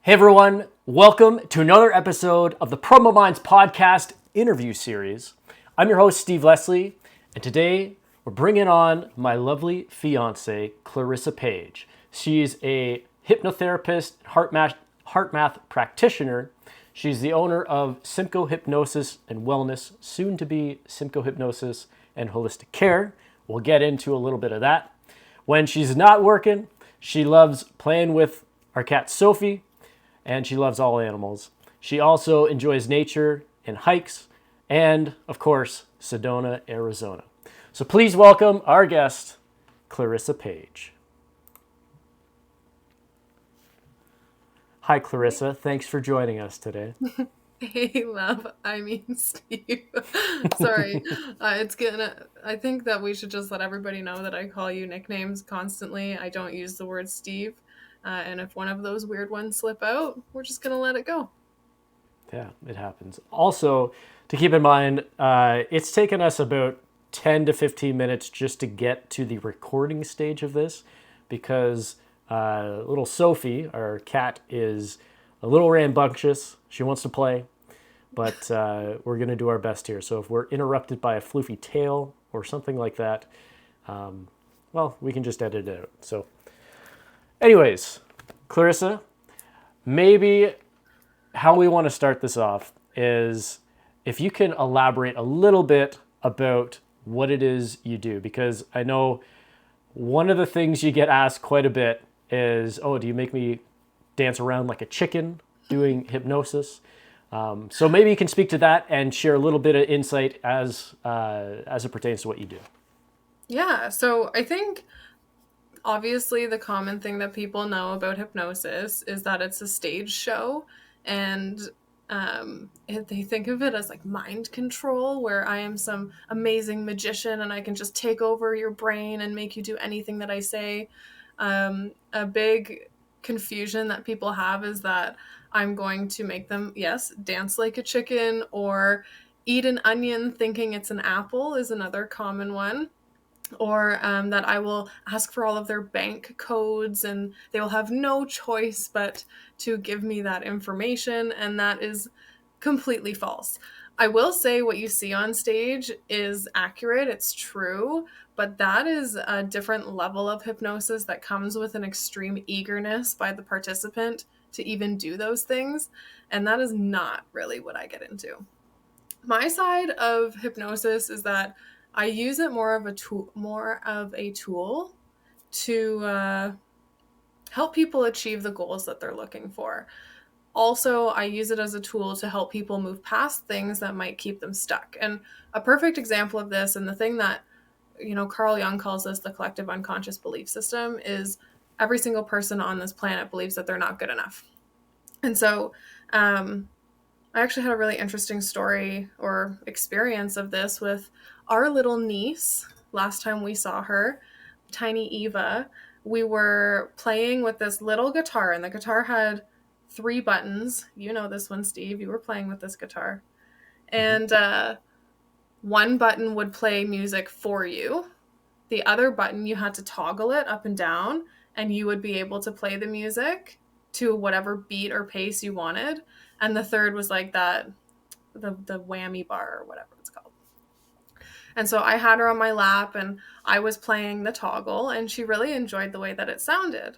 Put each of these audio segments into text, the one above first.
Hey everyone, welcome to another episode of the Promo Minds podcast interview series. I'm your host, Steve Leslie, and today we're bringing on my lovely fiance, Clarissa Paige. She's a hypnotherapist, HeartMath practitioner. She's the owner of Simcoe Hypnosis and Wellness, soon to be Simcoe Hypnosis and Holistic Care. We'll get into a little bit of that. When she's not working, she loves playing with our cat Sophie, and she loves all animals. She also enjoys nature and hikes, and of course, Sedona, Arizona. So please welcome our guest, Clarissa Paige. Hi, Clarissa. Thanks for joining us today. Hey, love. Steve. Sorry. I think that we should just let everybody know that I call you nicknames constantly. I don't use the word Steve. And if one of those weird ones slip out, we're just going to let it go. Yeah, it happens. Also, to keep in mind, it's taken us about 10 to 15 minutes just to get to the recording stage of this because little Sophie, our cat, is a little rambunctious. She wants to play, but we're going to do our best here. So if we're interrupted by a floofy tail or something like that, well, we can just edit it out. So anyways, Clarissa, maybe how we want to start this off is if you can elaborate a little bit about what it is you do, because I know one of the things you get asked quite a bit is, oh, do you make me dance around like a chicken doing hypnosis? So maybe you can speak to that and share a little bit of insight as it pertains to what you do. Yeah. So I think obviously the common thing that people know about hypnosis is that it's a stage show, and they think of it as like mind control, where I am some amazing magician and I can just take over your brain and make you do anything that I say. A big confusion that people have is that I'm going to make them, yes, dance like a chicken, or eat an onion thinking it's an apple is another common one, or that I will ask for all of their bank codes and they will have no choice but to give me that information. And that is completely false. I will say what you see on stage is accurate, it's true, but that is a different level of hypnosis that comes with an extreme eagerness by the participant to even do those things. And that is not really what I get into. My side of hypnosis is that I use it more of a tool to help people achieve the goals that they're looking for. Also, I use it as a tool to help people move past things that might keep them stuck. And a perfect example of this, and the thing that, Carl Jung calls this the collective unconscious belief system, is every single person on this planet believes that they're not good enough. And so, I actually had a really interesting story or experience of this with our little niece last time we saw her, tiny Eva. We were playing with this little guitar, and the guitar had 3 buttons. You know this one, Steve. You were playing with this guitar. And one button would play music for you. The other button, you had to toggle it up and down, and you would be able to play the music to whatever beat or pace you wanted. And the third was like that, the whammy bar or whatever it's called. And so I had her on my lap and I was playing the toggle, and she really enjoyed the way that it sounded.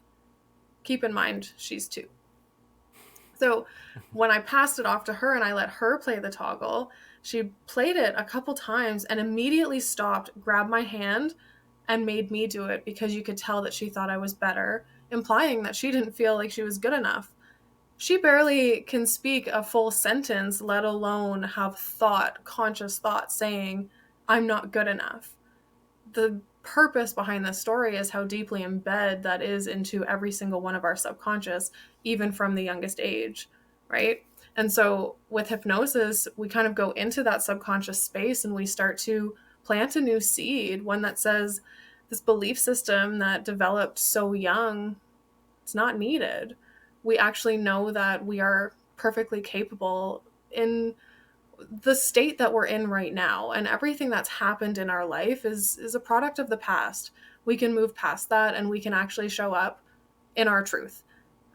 Keep in mind, she's 2. So when I passed it off to her and I let her play the toggle, she played it a couple times and immediately stopped, grabbed my hand, and made me do it because you could tell that she thought I was better, implying that she didn't feel like she was good enough. She barely can speak a full sentence, let alone have conscious thought saying, I'm not good enough. The purpose behind this story is how deeply embedded that is into every single one of our subconscious, even from the youngest age, right? And so with hypnosis, we kind of go into that subconscious space and we start to plant a new seed, one that says this belief system that developed so young, it's not needed. We actually know that we are perfectly capable in the state that we're in right now, and everything that's happened in our life is a product of the past. We can move past that and we can actually show up in our truth.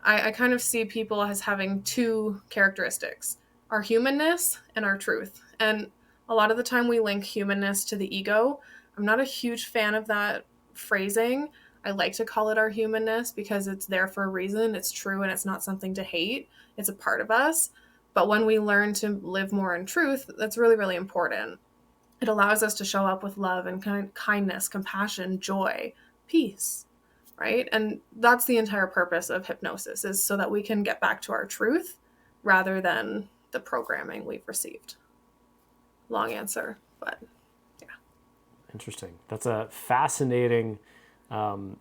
I kind of see people as having two characteristics, our humanness and our truth. And a lot of the time we link humanness to the ego. I'm not a huge fan of that phrasing. I like to call it our humanness because it's there for a reason. It's true and it's not something to hate. It's a part of us. But when we learn to live more in truth, that's really, really important. It allows us to show up with love and kindness, compassion, joy, peace, right? And that's the entire purpose of hypnosis, is so that we can get back to our truth rather than the programming we've received. Long answer, but yeah. Interesting. That's a fascinating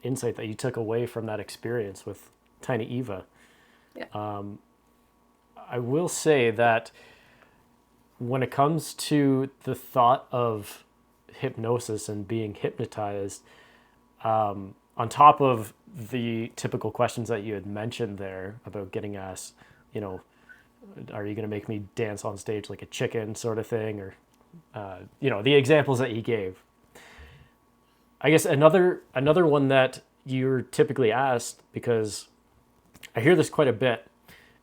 insight that you took away from that experience with Tiny Eva. Yeah. I will say that when it comes to the thought of hypnosis and being hypnotized, on top of the typical questions that you had mentioned there about getting asked, you know, are you going to make me dance on stage like a chicken sort of thing, or, the examples that you gave. I guess another one that you're typically asked, because I hear this quite a bit,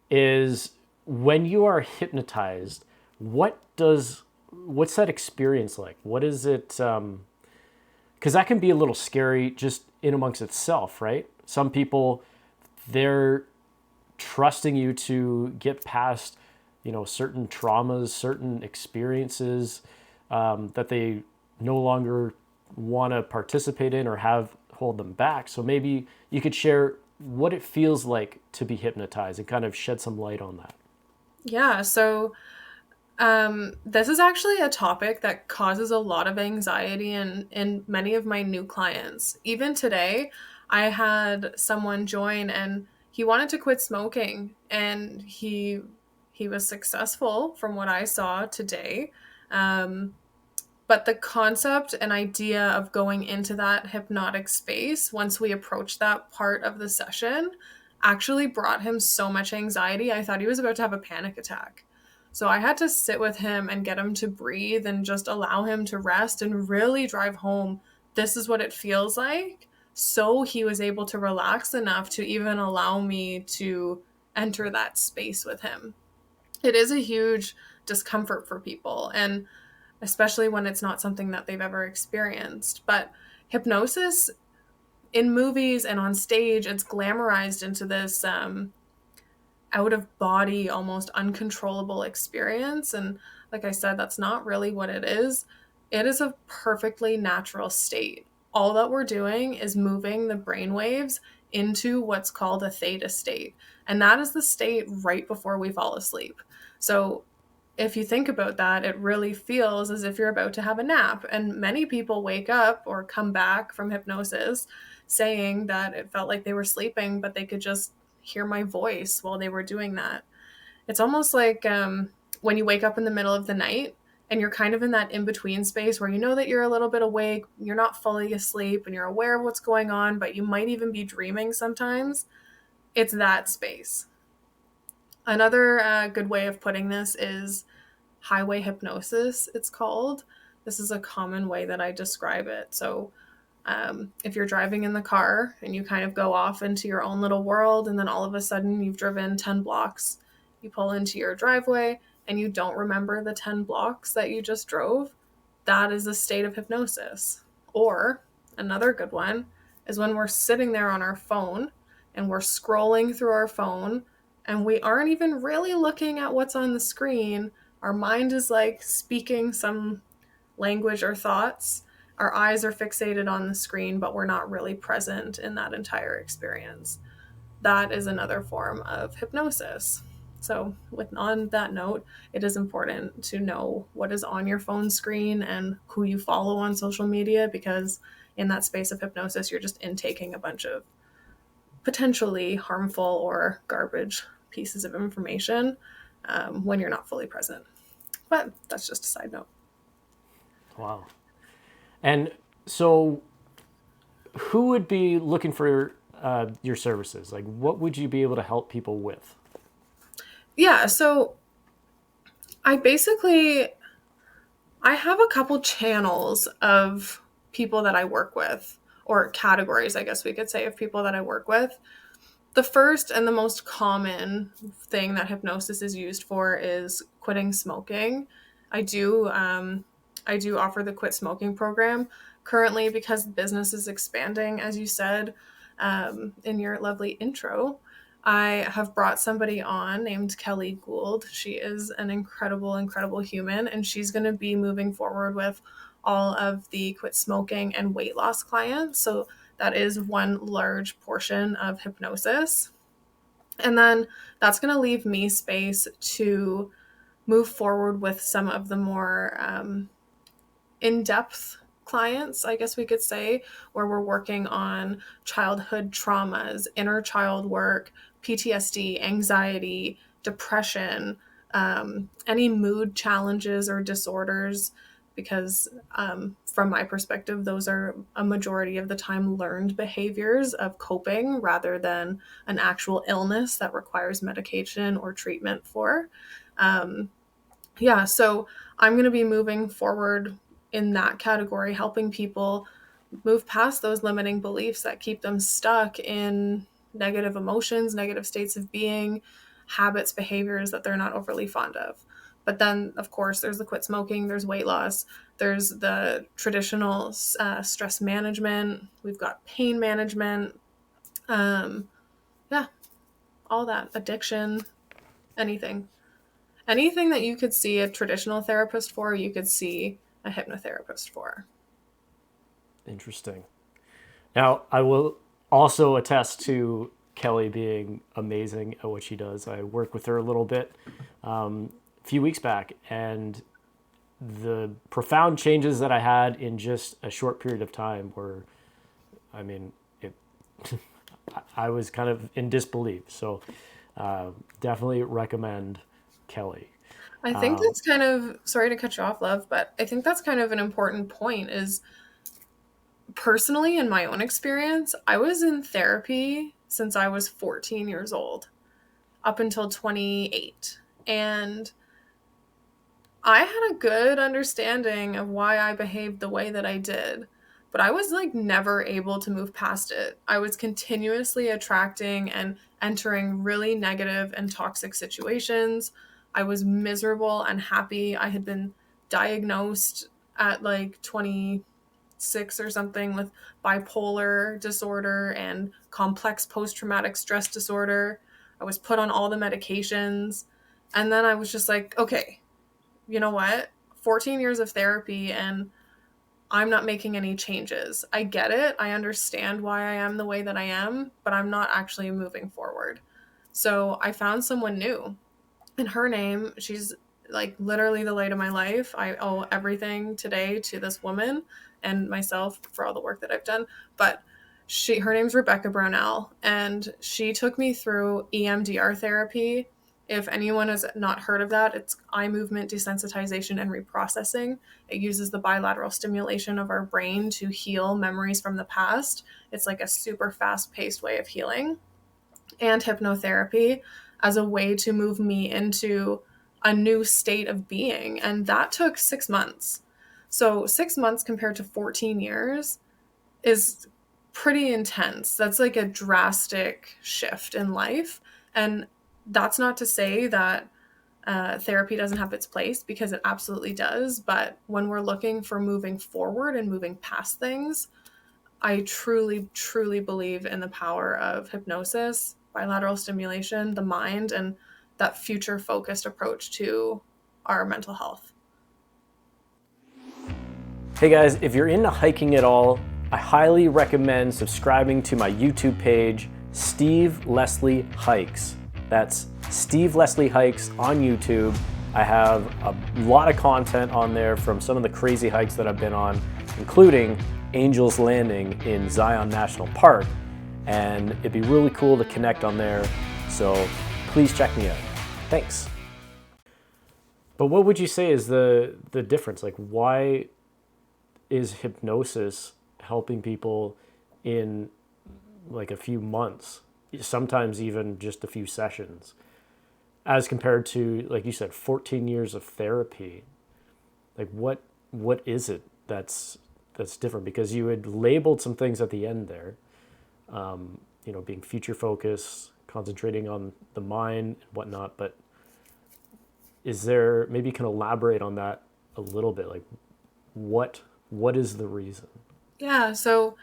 is when you are hypnotized, what's that experience like? What is it? Because that can be a little scary just in amongst itself, right? Some people, they're trusting you to get past, certain traumas, certain experiences that they no longer want to participate in or have hold them back. So maybe you could share what it feels like to be hypnotized and kind of shed some light on that. Yeah. So this is actually a topic that causes a lot of anxiety in many of my new clients. Even today, I had someone join and he wanted to quit smoking, and he was successful from what I saw today. Um, but the concept and idea of going into that hypnotic space once we approached that part of the session actually brought him so much anxiety. I thought he was about to have a panic attack. So I had to sit with him and get him to breathe and just allow him to rest and really drive home this is what it feels like. So he was able to relax enough to even allow me to enter that space with him. It is a huge discomfort for people, and especially when it's not something that they've ever experienced. But hypnosis in movies and on stage, it's glamorized into this out of body, almost uncontrollable experience. And like I said, that's not really what it is. It is a perfectly natural state. All that we're doing is moving the brain waves into what's called a theta state. And that is the state right before we fall asleep. So if you think about that, it really feels as if you're about to have a nap. And many people wake up or come back from hypnosis saying that it felt like they were sleeping, but they could just hear my voice while they were doing that. It's almost like when you wake up in the middle of the night and you're kind of in that in between space where you know that you're a little bit awake, you're not fully asleep, and you're aware of what's going on, but you might even be dreaming sometimes. It's that space. Another good way of putting this is highway hypnosis, it's called. This is a common way that I describe it. So, if you're driving in the car and you kind of go off into your own little world, and then all of a sudden you've driven 10 blocks, you pull into your driveway and you don't remember the 10 blocks that you just drove, that is a state of hypnosis. Or another good one is when we're sitting there on our phone and we're scrolling through our phone and we aren't even really looking at what's on the screen. Our mind is like speaking some language or thoughts. Our eyes are fixated on the screen, but we're not really present in that entire experience. That is another form of hypnosis. So, on that note, it is important to know what is on your phone screen and who you follow on social media, because in that space of hypnosis, you're just intaking a bunch of potentially harmful or garbage pieces of information when you're not fully present. But that's just a side note. Wow. And so, who would be looking for your services? Like, what would you be able to help people with? Yeah, so I basically I have a couple channels of people that I work with, or categories, I guess we could say, of people that I work with. The first and the most common thing that hypnosis is used for is quitting smoking. I do offer the quit smoking program currently because the business is expanding, as you said in your lovely intro. I have brought somebody on named Kelly Gould. She is an incredible, incredible human, and she's going to be moving forward with all of the quit smoking and weight loss clients. So that is one large portion of hypnosis. And then that's going to leave me space to move forward with some of the more in-depth clients, I guess we could say, where we're working on childhood traumas, inner child work, PTSD, anxiety, depression, any mood challenges or disorders, because from my perspective, those are a majority of the time learned behaviors of coping rather than an actual illness that requires medication or treatment for. So I'm going to be moving forward in that category, helping people move past those limiting beliefs that keep them stuck in negative emotions, negative states of being, habits, behaviors that they're not overly fond of. But then, of course, there's the quit smoking, there's weight loss, there's the traditional stress management, we've got pain management, yeah, all that, addiction, anything. Anything that you could see a traditional therapist for, you could see a hypnotherapist for. Interesting. Now, I will also attest to Kelly being amazing at what she does. I worked with her a little bit a few weeks back, and the profound changes that I had in just a short period of time were, I mean, I was kind of in disbelief. So definitely recommend Kelly. I think that's kind of, sorry to cut you off, love, but I think that's kind of an important point is personally, in my own experience, I was in therapy since I was 14 years old up until 28. And I had a good understanding of why I behaved the way that I did, but I was like never able to move past it. I was continuously attracting and entering really negative and toxic situations. I was miserable and happy. I had been diagnosed at like 26 or something with bipolar disorder and complex post-traumatic stress disorder. I was put on all the medications. And then I was just like, okay, you know what? 14 years of therapy and I'm not making any changes. I get it. I understand why I am the way that I am, but I'm not actually moving forward. So I found someone new. And her name, she's like literally the light of my life. I owe everything today to this woman and myself for all the work that I've done. But her name's Rebecca Brownell, and she took me through EMDR therapy. If anyone has not heard of that, it's eye movement desensitization and reprocessing. It uses the bilateral stimulation of our brain to heal memories from the past. It's like a super fast-paced way of healing. And hypnotherapy as a way to move me into a new state of being. And that took 6 months. So 6 months compared to 14 years is pretty intense. That's like a drastic shift in life. And that's not to say that therapy doesn't have its place, because it absolutely does. But when we're looking for moving forward and moving past things, I truly, truly believe in the power of hypnosis, bilateral stimulation, the mind, and that future focused approach to our mental health. Hey guys, if you're into hiking at all, I highly recommend subscribing to my YouTube page, Steve Leslie Hikes. That's Steve Leslie Hikes on YouTube. I have a lot of content on there from some of the crazy hikes that I've been on, including Angel's Landing in Zion National Park, and it'd be really cool to connect on there, so please check me out. Thanks. But what would you say is the difference? Like, why is hypnosis helping people in like a few months, sometimes even just a few sessions, as compared to, like you said, 14 years of therapy? Like, what is it that's different? Because you had labeled some things at the end there. being future focused, concentrating on the mind and whatnot. But is there, maybe you can elaborate on that a little bit? Like, what is the reason? Yeah, so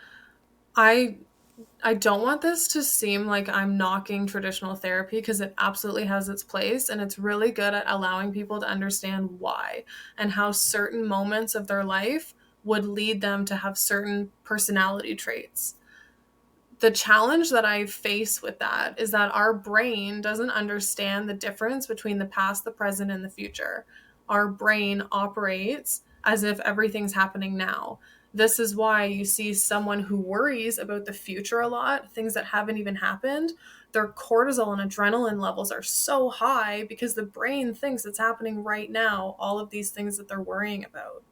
I I don't want this to seem like I'm knocking traditional therapy, because it absolutely has its place, and it's really good at allowing people to understand why and how certain moments of their life would lead them to have certain personality traits. The challenge that I face with that is that our brain doesn't understand the difference between the past, the present, and the future. Our brain operates as if everything's happening now. This is why you see someone who worries about the future a lot, things that haven't even happened. Their cortisol and adrenaline levels are so high because the brain thinks it's happening right now, all of these things that they're worrying about.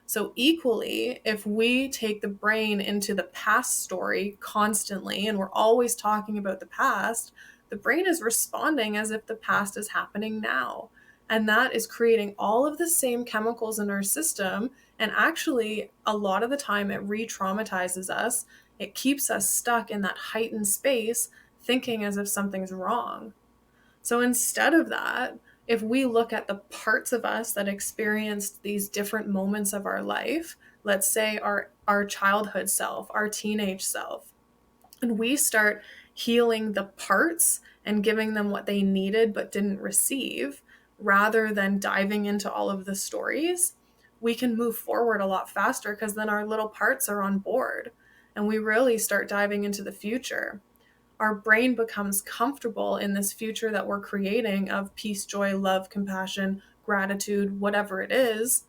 So, equally, if we take the brain into the past story constantly and we're always talking about the past, the brain is responding as if the past is happening now. And that is creating all of the same chemicals in our system. And actually, a lot of the time, it re traumatizes us. It keeps us stuck in that heightened space, thinking as if something's wrong. So instead of that, if we look at the parts of us that experienced these different moments of our life, let's say our childhood self, our teenage self, and we start healing the parts and giving them what they needed but didn't receive, rather than diving into all of the stories, we can move forward a lot faster, because then our little parts are on board and we really start diving into the future. Our brain becomes comfortable in this future that we're creating of peace, joy, love, compassion, gratitude, whatever it is.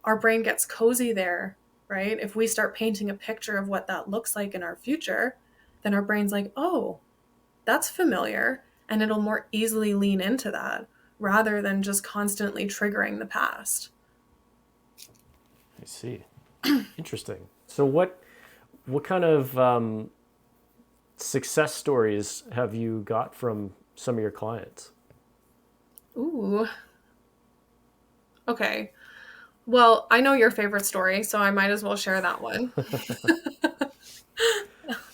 Our brain gets cozy there, right? If we start painting a picture of what that looks like in our future, then our brain's like, oh, that's familiar. And it'll more easily lean into that rather than just constantly triggering the past. I see. Interesting. So what kind of success stories have you got from some of your clients? Ooh, okay. Well, I know your favorite story, so I might as well share that one.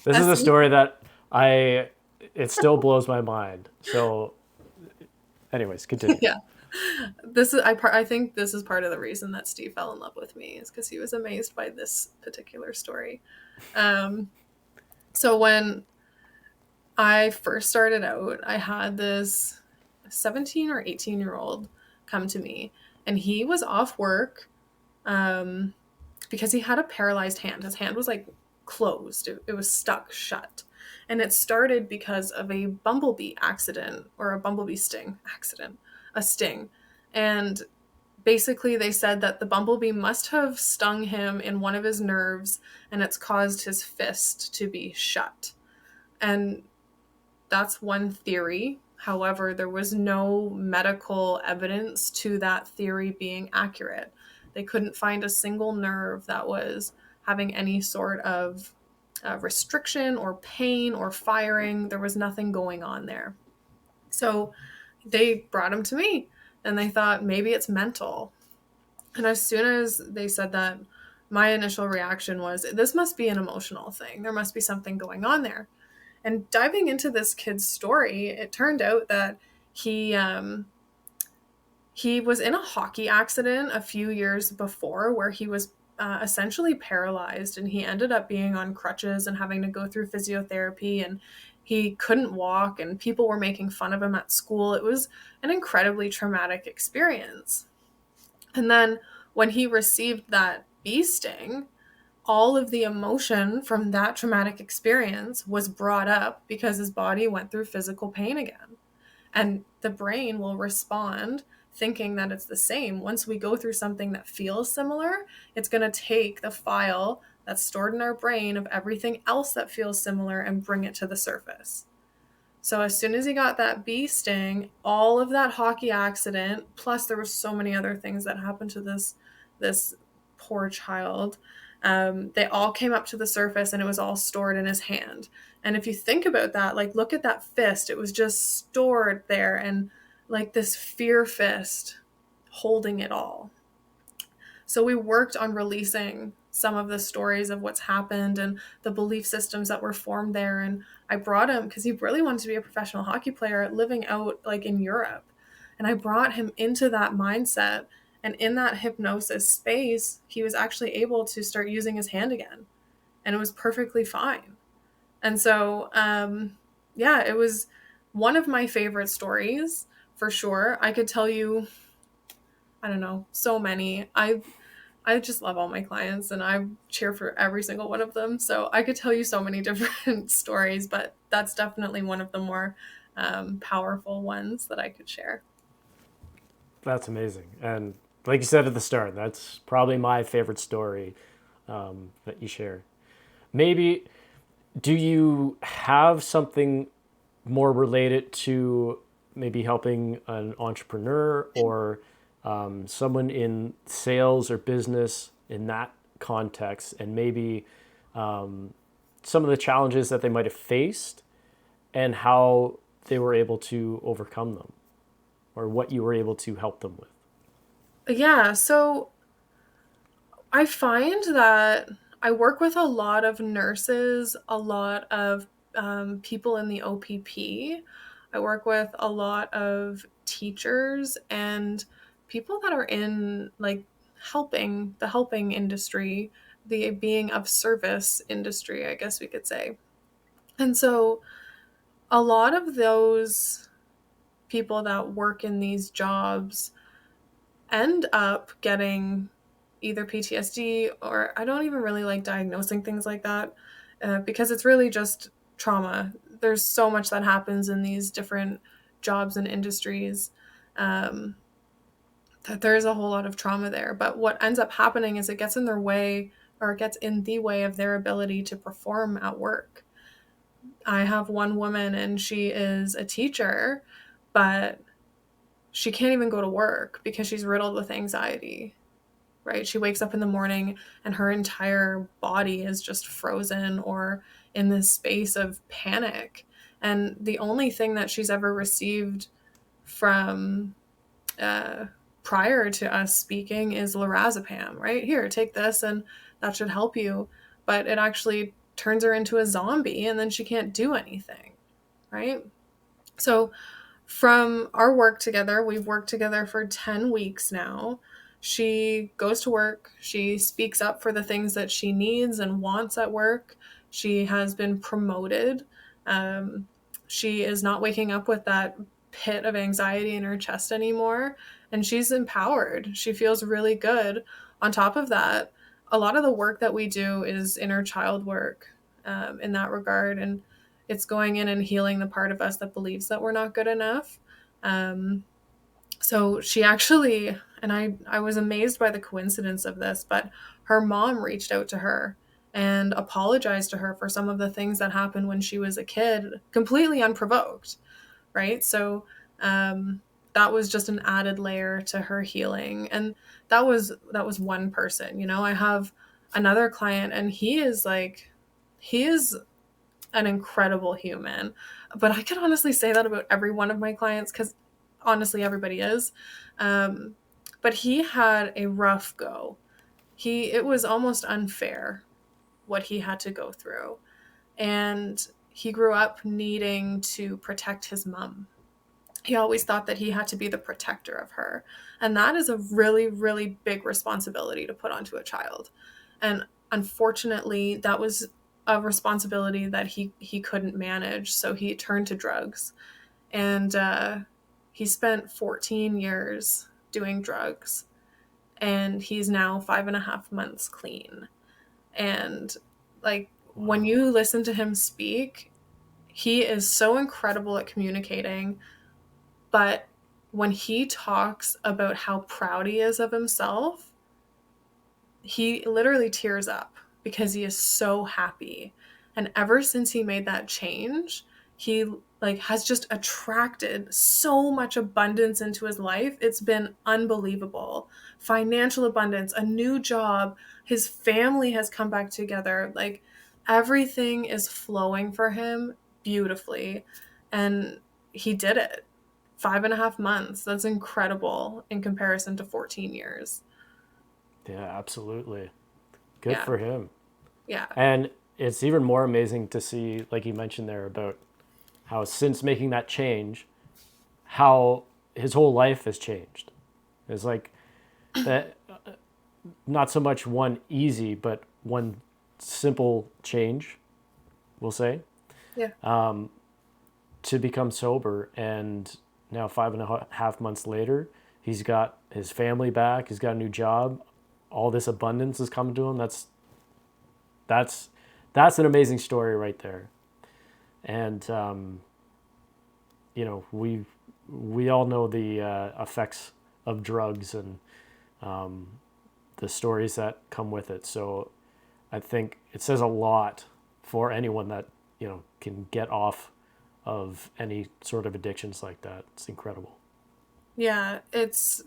This is a story that I it still blows my mind. So, anyways, continue. Yeah. I think this is part of the reason that Steve fell in love with me, is because he was amazed by this particular story. Um, so when I first started out, I had this 17 or 18-year-old come to me, and he was off work um, because he had a paralyzed hand. His hand was like closed, it was stuck shut. And it started because of a bumblebee accident, or a bumblebee sting accident, a sting. And basically, they said that the bumblebee must have stung him in one of his nerves, and it's caused his fist to be shut. And that's one theory. However, there was no medical evidence to that theory being accurate. They couldn't find a single nerve that was having any sort of restriction or pain or firing. There was nothing going on there. So they brought him to me, and they thought maybe it's mental. And as soon as they said that, my initial reaction was, this must be an emotional thing. There must be something going on there. And diving into this kid's story, it turned out that he he was in a hockey accident a few years before, where he was essentially paralyzed, and he ended up being on crutches and having to go through physiotherapy, and he couldn't walk, and people were making fun of him at school. It was an incredibly traumatic experience. And then when he received that bee sting, all of the emotion from that traumatic experience was brought up because his body went through physical pain again. And the brain will respond thinking that it's the same. Once we go through something that feels similar, it's going to take the file that's stored in our brain of everything else that feels similar and bring it to the surface. So as soon as he got that bee sting, all of that hockey accident, plus there were so many other things that happened to this poor child, they all came up to the surface, and it was all stored in his hand. And if you think about that, like, look at that fist, it was just stored there, and like this fear fist holding it all. So we worked on releasing some of the stories of what's happened and the belief systems that were formed there. And I brought him because he really wanted to be a professional hockey player living out like in Europe. And I brought him into that mindset. And in that hypnosis space, he was actually able to start using his hand again. And it was perfectly fine. And so, yeah, it was one of my favorite stories for sure. I could tell you, I don't know, so many. I just love all my clients and I cheer for every single one of them. So I could tell you so many different stories, but that's definitely one of the more powerful ones that I could share. That's amazing. And like you said at the start, that's probably my favorite story that you share. Maybe, do you have something more related to maybe helping an entrepreneur or someone in sales or business in that context, and maybe some of the challenges that they might have faced and how they were able to overcome them, or what you were able to help them with? Yeah, so I find that I work with a lot of nurses, a lot of people in the OPP. I work with a lot of teachers and people that are in like the helping industry, the being of service industry, I guess we could say. And so a lot of those people that work in these jobs end up getting either PTSD, or I don't even really like diagnosing things like that because it's really just trauma. There's so much that happens in these different jobs and industries um, that there's a whole lot of trauma there. But what ends up happening is it gets in their way, or it gets in the way of their ability to perform at work. I have one woman and she is a teacher, but she can't even go to work because she's riddled with anxiety, right? She wakes up in the morning and her entire body is just frozen or in this space of panic. And the only thing that she's ever received from uh, prior to us speaking is lorazepam, right? Here, take this and that should help you. But it actually turns her into a zombie and then she can't do anything, right? So from our work together, we've worked together for 10 weeks now. She goes to work. She speaks up for the things that she needs and wants at work. She has been promoted. Um, she is not waking up with that pit of anxiety in her chest anymore. And she's empowered. She feels really good. On top of that, a lot of the work that we do is inner child work in that regard. And it's going in and healing the part of us that believes that we're not good enough. Um, so she actually, and I was amazed by the coincidence of this, but her mom reached out to her and apologized to her for some of the things that happened when she was a kid, completely unprovoked, right? So that was just an added layer to her healing, and that was one person. You know, I have another client, and he is an incredible human. But I could honestly say that about every one of my clients because honestly, everybody is. Um, but he had a rough go. It was almost unfair what he had to go through. And he grew up needing to protect his mom. He always thought that he had to be the protector of her. And that is a really, really big responsibility to put onto a child. And unfortunately, that was a responsibility that he couldn't manage. So he turned to drugs. And he spent 14 years doing drugs. And he's now 5.5 months clean. And like when Wow. you listen to him speak, he is so incredible at communicating, but when he talks about how proud he is of himself, he literally tears up because he is so happy. And ever since he made that change, he like has just attracted so much abundance into his life. It's been unbelievable. Financial abundance, a new job, his family has come back together. Like everything is flowing for him beautifully. And he did it. 5.5 months. That's incredible in comparison to 14 years. Yeah, absolutely. Good Yeah. for him. Yeah. And it's even more amazing to see, like you mentioned there, about how since making that change, how his whole life has changed. It's like that, not so much one easy, but one simple change, we'll say, Yeah. to become sober. And now 5.5 months later, he's got his family back. He's got a new job. All this abundance is coming to him. That's that's an amazing story right there. And we all know the effects of drugs and the stories that come with it. So I think it says a lot for anyone that can get off of any sort of addictions like that. It's incredible. Yeah. It's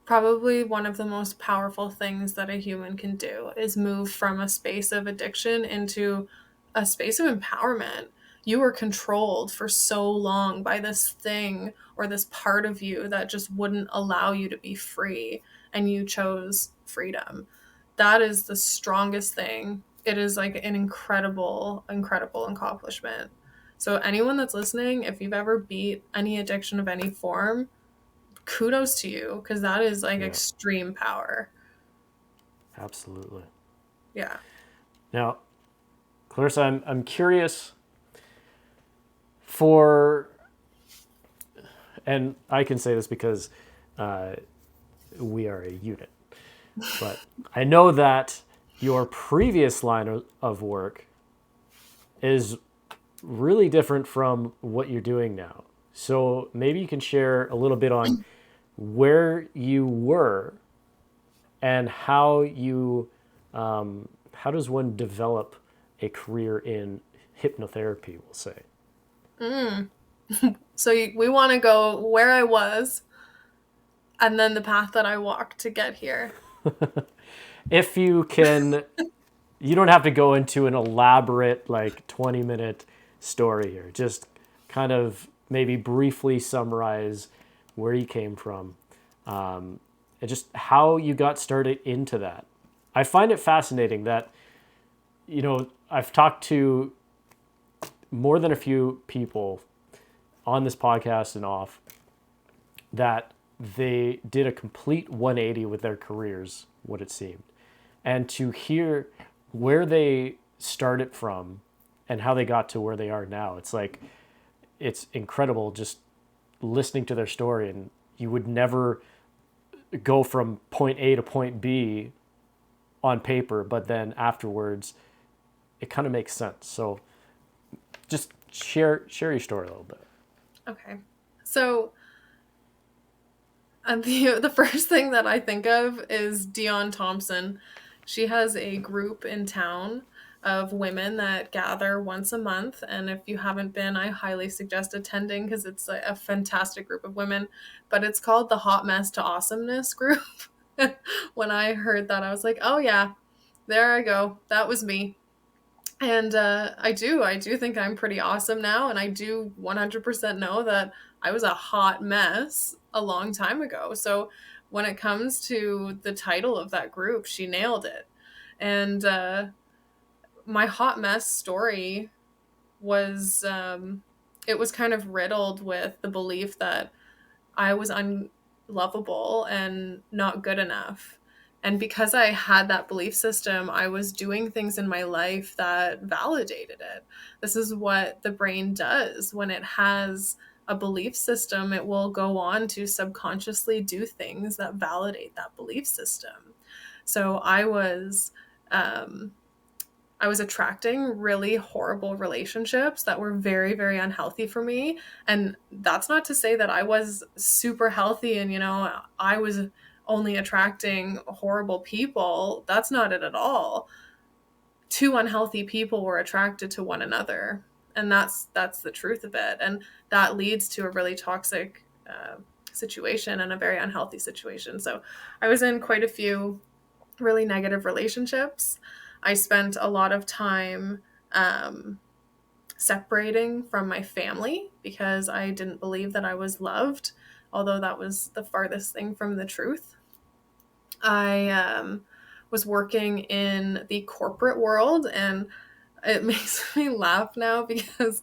probably one of the most powerful things that a human can do is move from a space of addiction into a space of empowerment. You were controlled for so long by this thing or this part of you that just wouldn't allow you to be free, and you chose freedom. That is the strongest thing. It is like an incredible, incredible accomplishment. So, anyone that's listening, if you've ever beat any addiction of any form, kudos to you, because that is like Yeah, extreme power. absolutely. Yeah. Now, Clarissa, I'm curious for, and I can say this because uh, we are a unit, but I know that your previous line of work is really different from what you're doing now. So maybe you can share a little bit on where you were and how does one develop a career in hypnotherapy, we'll say. Mm. So we want to go where I was and then the path that I walked to get here. If you can, you don't have to go into an elaborate, like 20-minute story here. Just kind of maybe briefly summarize where you came from, and just how you got started into that. I find it fascinating that, I've talked to more than a few people on this podcast and off that they did a complete 180 with their careers, what it seemed. And to hear where they started from and how they got to where they are now, it's incredible just listening to their story. And you would never go from point A to point B on paper, but then afterwards it kind of makes sense. So just share your story a little bit. Okay. So the first thing that I think of is Dion Thompson. She has a group in town of women that gather once a month. And if you haven't been, I highly suggest attending because it's a fantastic group of women. But it's called the Hot Mess to Awesomeness group. When I heard that, I was like, oh, yeah, there I go. That was me. And I do think I'm pretty awesome now. And I do 100% know that I was a hot mess a long time ago. So when it comes to the title of that group, she nailed it. And my hot mess story was, it was kind of riddled with the belief that I was unlovable and not good enough. And because I had that belief system, I was doing things in my life that validated it. This is what the brain does when it has a belief system. It will go on to subconsciously do things that validate that belief system. So um, I was attracting really horrible relationships that were very, very unhealthy for me. And that's not to say that I was super healthy and, I was only attracting horrible people. That's not it at all. Two unhealthy people were attracted to one another. And that's the truth of it. And that leads to a really toxic situation and a very unhealthy situation. So I was in quite a few really negative relationships. I spent a lot of time separating from my family because I didn't believe that I was loved, although that was the farthest thing from the truth. I was working in the corporate world, and it makes me laugh now because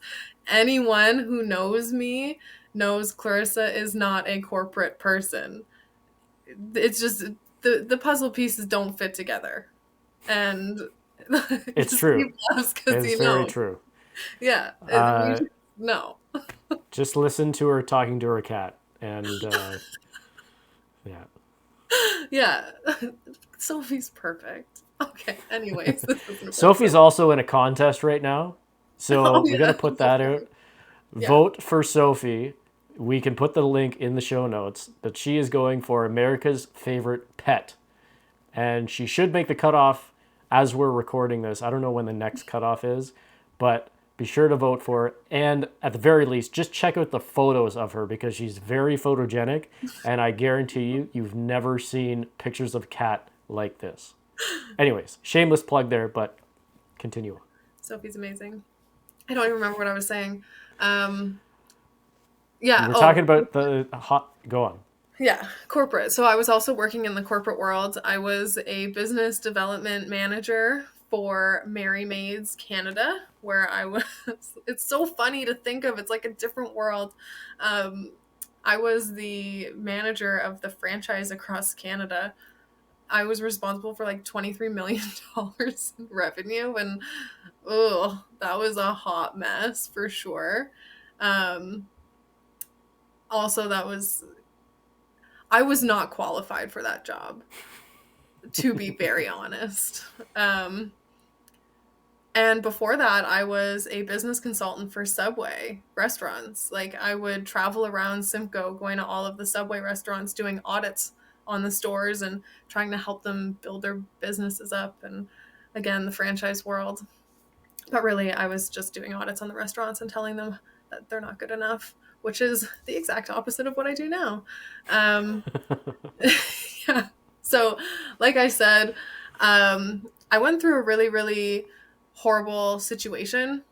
anyone who knows me knows Clarissa is not a corporate person. It's just the puzzle pieces don't fit together, and It's Steve true. laughs because It's he very knows. true. Yeah, we Uh, just no. just listen to her talking to her cat, and yeah. Yeah, Sophie's perfect. Okay. Anyways, this isn't about Sophie's Sophie. also in a contest right now, Oh so we got to yeah, put that's that out. right. Yeah. Vote for Sophie. We can put the link in the show notes, but she is going for America's favorite pet. And she should make the cutoff as we're recording this. I don't know when the next cutoff is, but be sure to vote for it. And at the very least, just check out the photos of her because she's very photogenic. And I guarantee you, you've never seen pictures of cat like this. Anyways, shameless plug there, but continue on. Sophie's amazing. I don't even remember what I was saying. Um, yeah. We're Oh, talking about the hot. Go on. yeah. Corporate. So I was also working in the corporate world. I was a business development manager for Mary Maids Canada, where I was. It's so funny to think of. It's like a different world. Um, I was the manager of the franchise across Canada. I was responsible for like $23 million in revenue, and oh, that was a hot mess for sure. Um, also, I was not qualified for that job, to be very honest. And before that, I was a business consultant for Subway restaurants. Like, I would travel around Simcoe, going to all of the Subway restaurants, doing audits on the stores and trying to help them build their businesses up. And again, the franchise world. But really, I was just doing audits on the restaurants and telling them that they're not good enough, which is the exact opposite of what I do now. Um, yeah. So, like I said, I went through a really, really horrible situation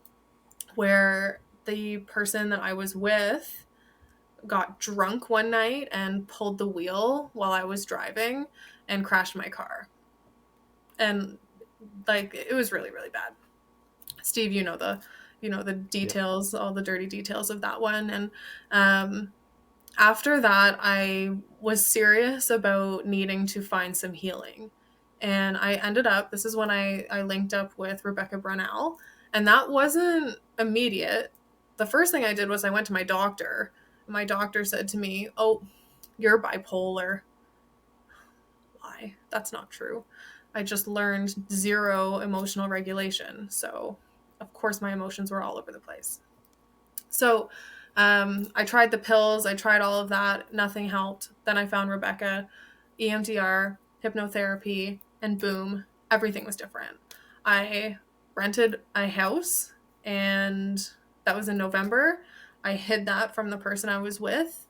where the person that I was with got drunk one night and pulled the wheel while I was driving and crashed my car. And like it was really, really bad. Steve, you know the Yep. details, all the dirty details of that one. And um, after that, I was serious about needing to find some healing. And I ended up, this is when I linked up with Rebecca Brunel, and that wasn't immediate. The first thing I did was I went to my doctor. My doctor said to me, "Oh, you're bipolar." Why? That's not true. I just learned zero emotional regulation. So, of course, my emotions were all over the place. So, I tried the pills, I tried all of that, nothing helped. Then I found Rebecca, EMDR, hypnotherapy, and boom, everything was different. I rented a house, and that was in November. I hid that from the person I was with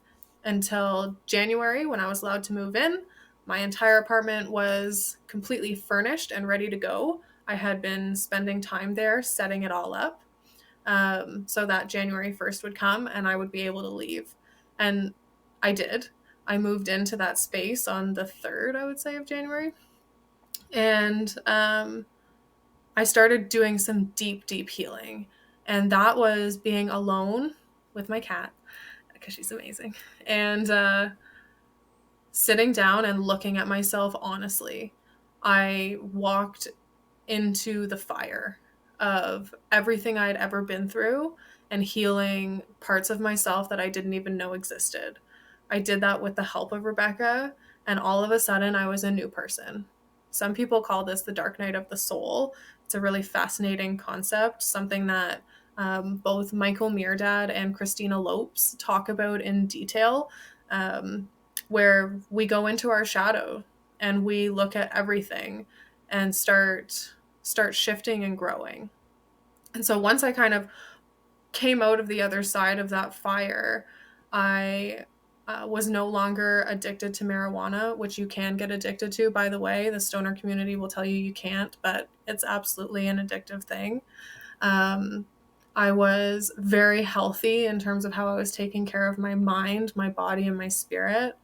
until January when I was allowed to move in. My entire apartment was completely furnished and ready to go. I had been spending time there setting it all up, so that January 1st would come and I would be able to leave. And I did. I moved into that space on the 3rd, I would say, of January. And I started doing some deep, deep healing. And that was being alone with my cat, because she's amazing. And sitting down and looking at myself honestly. I walked into the fire of everything I'd ever been through and healing parts of myself that I didn't even know existed. I did that with the help of Rebecca, and all of a sudden I was a new person. Some people call this the dark night of the soul. It's a really fascinating concept, something that both Michael Meerdad and Christina Lopes talk about in detail, um, where we go into our shadow and we look at everything and start shifting and growing. And so once I kind of came out of the other side of that fire, I was no longer addicted to marijuana, which you can get addicted to, by the way. The stoner community will tell you you can't, but it's absolutely an addictive thing. Um, I was very healthy in terms of how I was taking care of my mind, my body, and my spirit.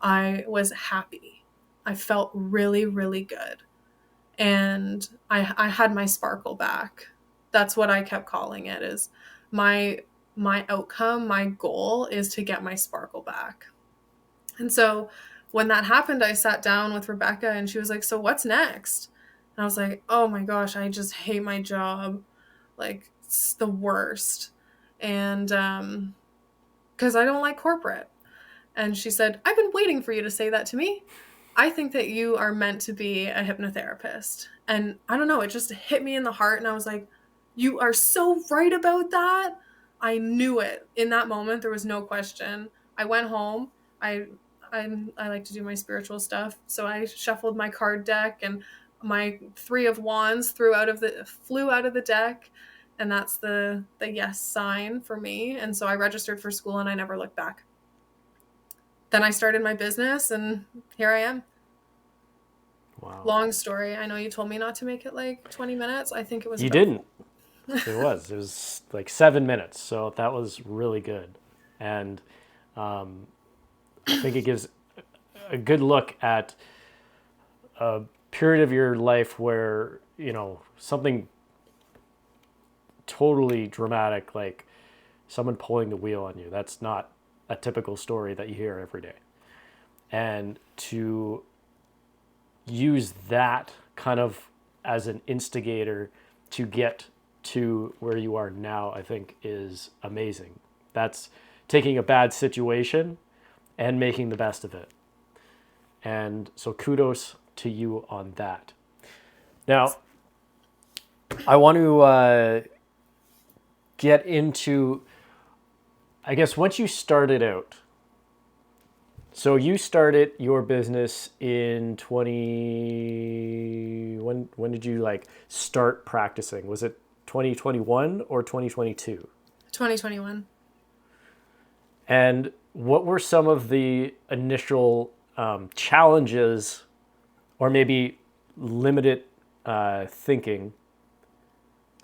I was happy. I felt really, really good. And I had my sparkle back. That's what I kept calling it, is my outcome, my goal is to get my sparkle back. And so when that happened, I sat down with Rebecca and she was like, so what's next? And I was like, oh my gosh, I just hate my job. Like, it's the worst. And because I don't like corporate. And she said, I've been waiting for you to say that to me. I think that you are meant to be a hypnotherapist. And I don't know, it just hit me in the heart. And I was like, you are so right about that. I knew it. In that moment, there was no question. I went home. I like to do my spiritual stuff. So I shuffled my card deck, and my 3 of Wands flew out of the deck. And that's the yes sign for me. And so I registered for school and I never looked back. Then I started my business and here I am. Wow. Long story. I know you told me not to make it like 20 minutes. I think it was. You didn't. It was like 7 minutes. So that was really good. And I think it gives a good look at a period of your life where, something totally dramatic, like someone pulling the wheel on you. That's not a typical story that you hear every day. And to use that kind of as an instigator to get to where you are now, I think is amazing. That's taking a bad situation and making the best of it. And so kudos to you on that. Now, I want to get into, I guess, once you started out. So you started your business in when did you start practicing? Was it 2021 or 2022? 2021. And what were some of the initial challenges, or maybe limited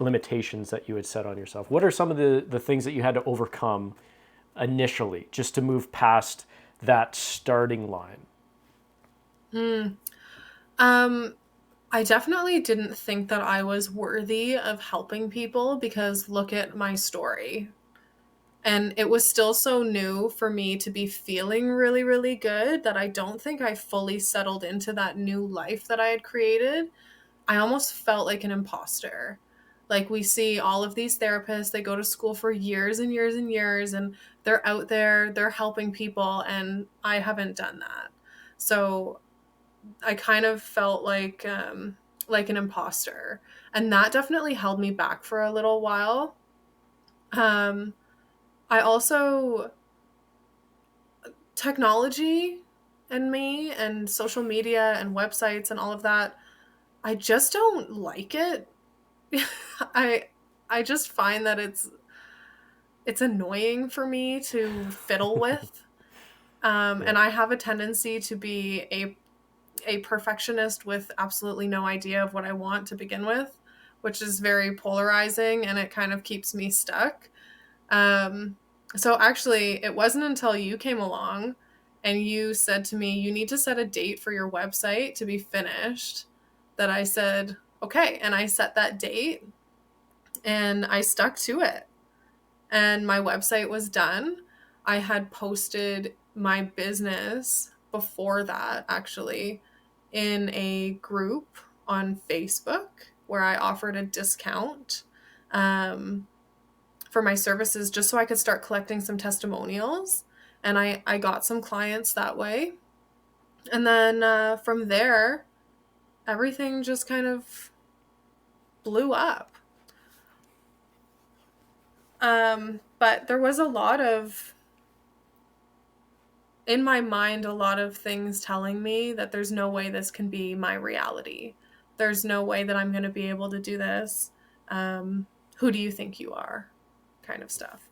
limitations that you had set on yourself? What are some of the things that you had to overcome initially just to move past that starting line? I definitely didn't think that I was worthy of helping people, because look at my story. And it was still so new for me to be feeling really, really good that I don't think I fully settled into that new life that I had created. I almost felt like an imposter. Like, we see all of these therapists, they go to school for years and years and years, and they're out there, they're helping people, and I haven't done that. So I kind of felt like an imposter, and that definitely held me back for a little while. I also, technology and me and social media and websites and all of that, I just don't like it. I just find that it's annoying for me to fiddle with. And I have a tendency to be a perfectionist with absolutely no idea of what I want to begin with, which is very polarizing, and it kind of keeps me stuck. So actually, it wasn't until you came along and you said to me, you need to set a date for your website to be finished, that I said, okay. And I set that date and I stuck to it. And my website was done. I had posted my business before that, actually, in a group on Facebook where I offered a discount for my services, just so I could start collecting some testimonials. And I got some clients that way. And then from there, everything just kind of blew up. But there was in my mind, a lot of things telling me that there's no way this can be my reality. There's no way that I'm going to be able to do this. Who do you think you are? Kind of stuff.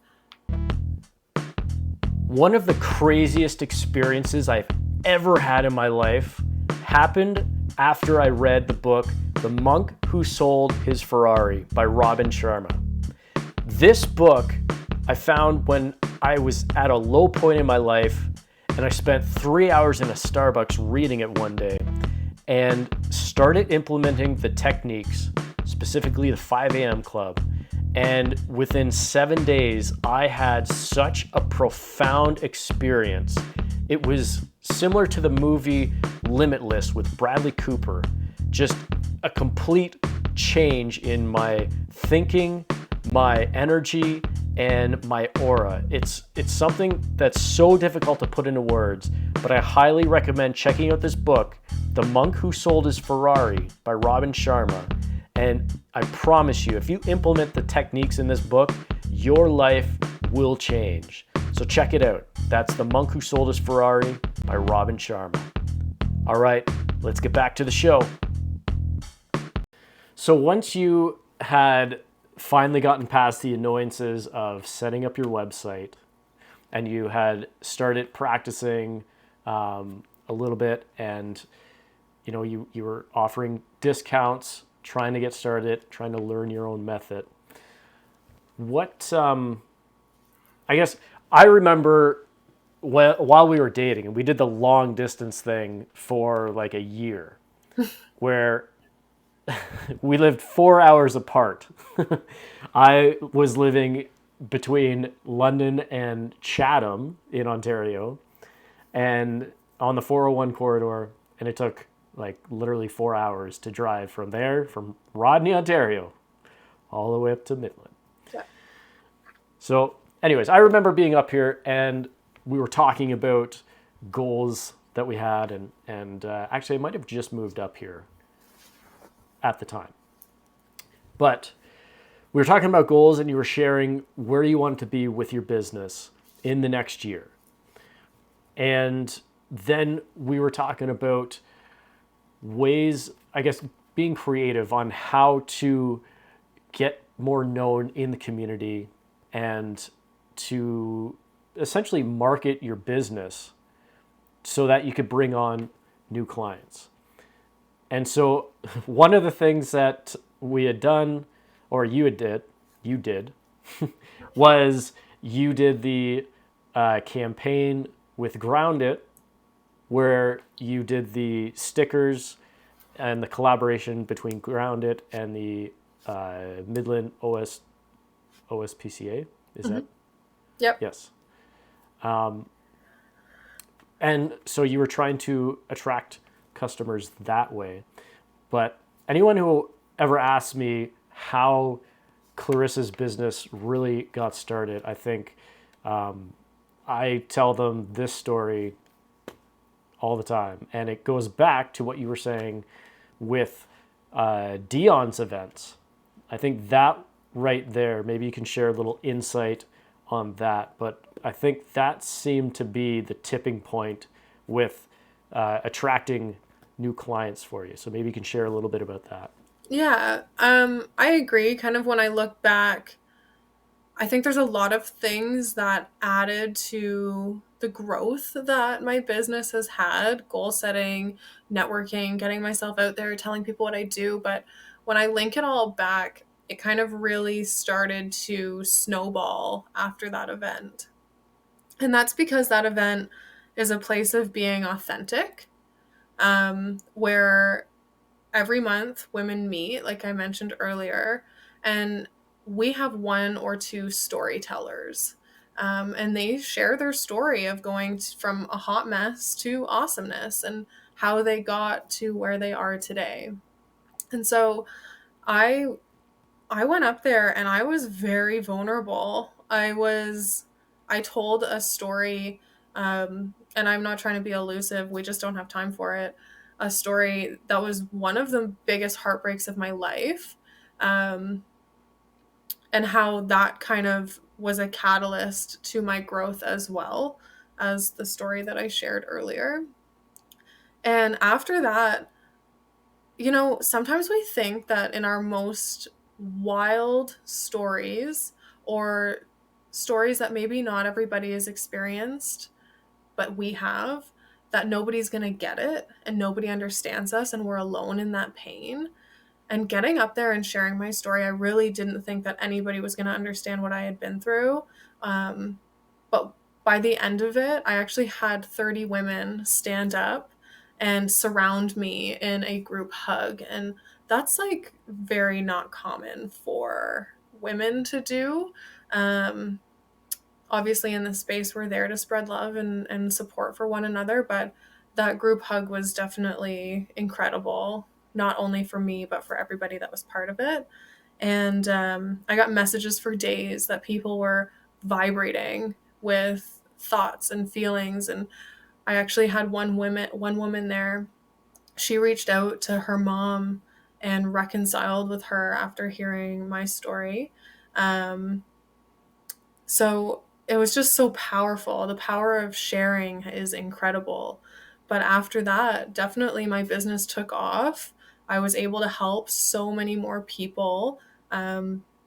One of the craziest experiences I've ever had in my life happened after I read the book, The Monk Who Sold His Ferrari by Robin Sharma. This book I found when I was at a low point in my life, and I spent 3 hours in a Starbucks reading it one day and started implementing the techniques, specifically the 5 a.m. club. And within 7 days, I had such a profound experience. It was similar to the movie Limitless with Bradley Cooper. Just a complete change in my thinking, my energy, and my aura. It's something that's so difficult to put into words, but I highly recommend checking out this book, The Monk Who Sold His Ferrari by Robin Sharma. And I promise you, if you implement the techniques in this book, your life will change. So check it out. That's The Monk Who Sold His Ferrari by Robin Sharma. All right, let's get back to the show. So once you had finally gotten past the annoyances of setting up your website and you had started practicing a little bit, and you were offering discounts, trying to get started, trying to learn your own method, what I guess I remember while we were dating, and we did the long distance thing for like a year where we lived 4 hours apart. I was living between London and Chatham in Ontario, and on the 401 corridor, and it took like literally 4 hours to drive from there, from Rodney, Ontario, all the way up to Midland. Yeah. So anyways, I remember being up here and we were talking about goals that we had, and actually I might have just moved up here at the time. But we were talking about goals, and you were sharing where you wanted to be with your business in the next year. And then we were talking about ways, I guess, being creative on how to get more known in the community and to essentially market your business so that you could bring on new clients. And so one of the things that we had done, or you did, was you did the campaign with Ground It, where you did the stickers and the collaboration between Ground It and the Midland OSPCA. Is that? Yep. Yes. And so you were trying to attract customers that way. But anyone who ever asks me how Clarissa's business really got started, I think I tell them this story all the time. And it goes back to what you were saying with Dion's events. I think that right there, maybe you can share a little insight on that. But I think that seemed to be the tipping point with attracting new clients for you. So maybe you can share a little bit about that. Yeah, I agree. Kind of when I look back, I think there's a lot of things that added to the growth that my business has had: goal setting, networking, getting myself out there, telling people what I do. But when I link it all back, it kind of really started to snowball after that event. And that's because that event is a place of being authentic, where every month women meet, like I mentioned earlier, and we have one or two storytellers, and they share their story of going from a hot mess to awesomeness and how they got to where they are today. And so I went up there and I was very vulnerable. I told a story, and I'm not trying to be elusive, we just don't have time for it. A story that was one of the biggest heartbreaks of my life, and how that kind of was a catalyst to my growth as well as the story that I shared earlier. And after that, sometimes we think that in our most wild stories, or stories that maybe not everybody has experienced, but we have, that nobody's going to get it and nobody understands us and we're alone in that pain. And getting up there and sharing my story, I really didn't think that anybody was going to understand what I had been through. But by the end of it, I actually had 30 women stand up and surround me in a group hug. And that's like very not common for women to do. Um, Obviously, in this space, we're there to spread love and support for one another. But that group hug was definitely incredible, not only for me, but for everybody that was part of it. And I got messages for days that people were vibrating with thoughts and feelings. And I actually had one woman there. She reached out to her mom and reconciled with her after hearing my story. Um, so it was just so powerful. The power of sharing is incredible. But after that, definitely my business took off. I was able to help so many more people,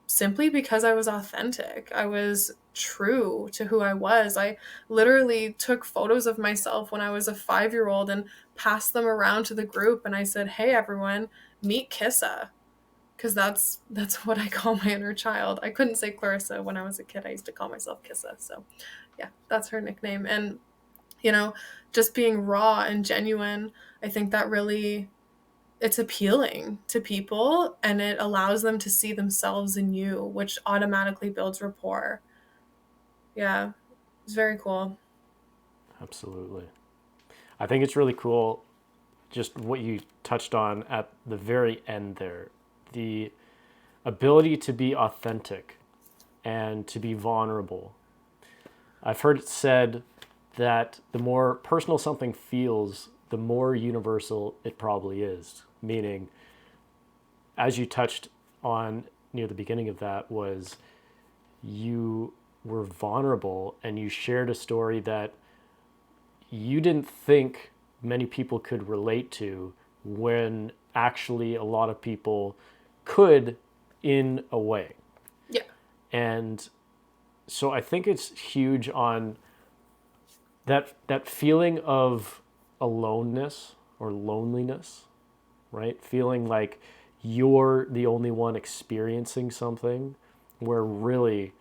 simply because I was authentic. I was true to who I was. I literally took photos of myself when I was a 5-year old and passed them around to the group. And I said, "Hey, everyone, meet Kissa." Because that's what I call my inner child. I couldn't say Clarissa when I was a kid. I used to call myself Kissa. So yeah, that's her nickname. And you know, just being raw and genuine, I think that really, it's appealing to people and it allows them to see themselves in you, which automatically builds rapport. Yeah, it's very cool. Absolutely. I think it's really cool just what you touched on at the very end there. The ability to be authentic and to be vulnerable. I've heard it said that the more personal something feels, the more universal it probably is. Meaning, as you touched on near the beginning of that, was you were vulnerable and you shared a story that you didn't think many people could relate to, when actually a lot of people could in a way. Yeah. And so I think it's huge on that feeling of aloneness or loneliness, right? Feeling like you're the only one experiencing something, where really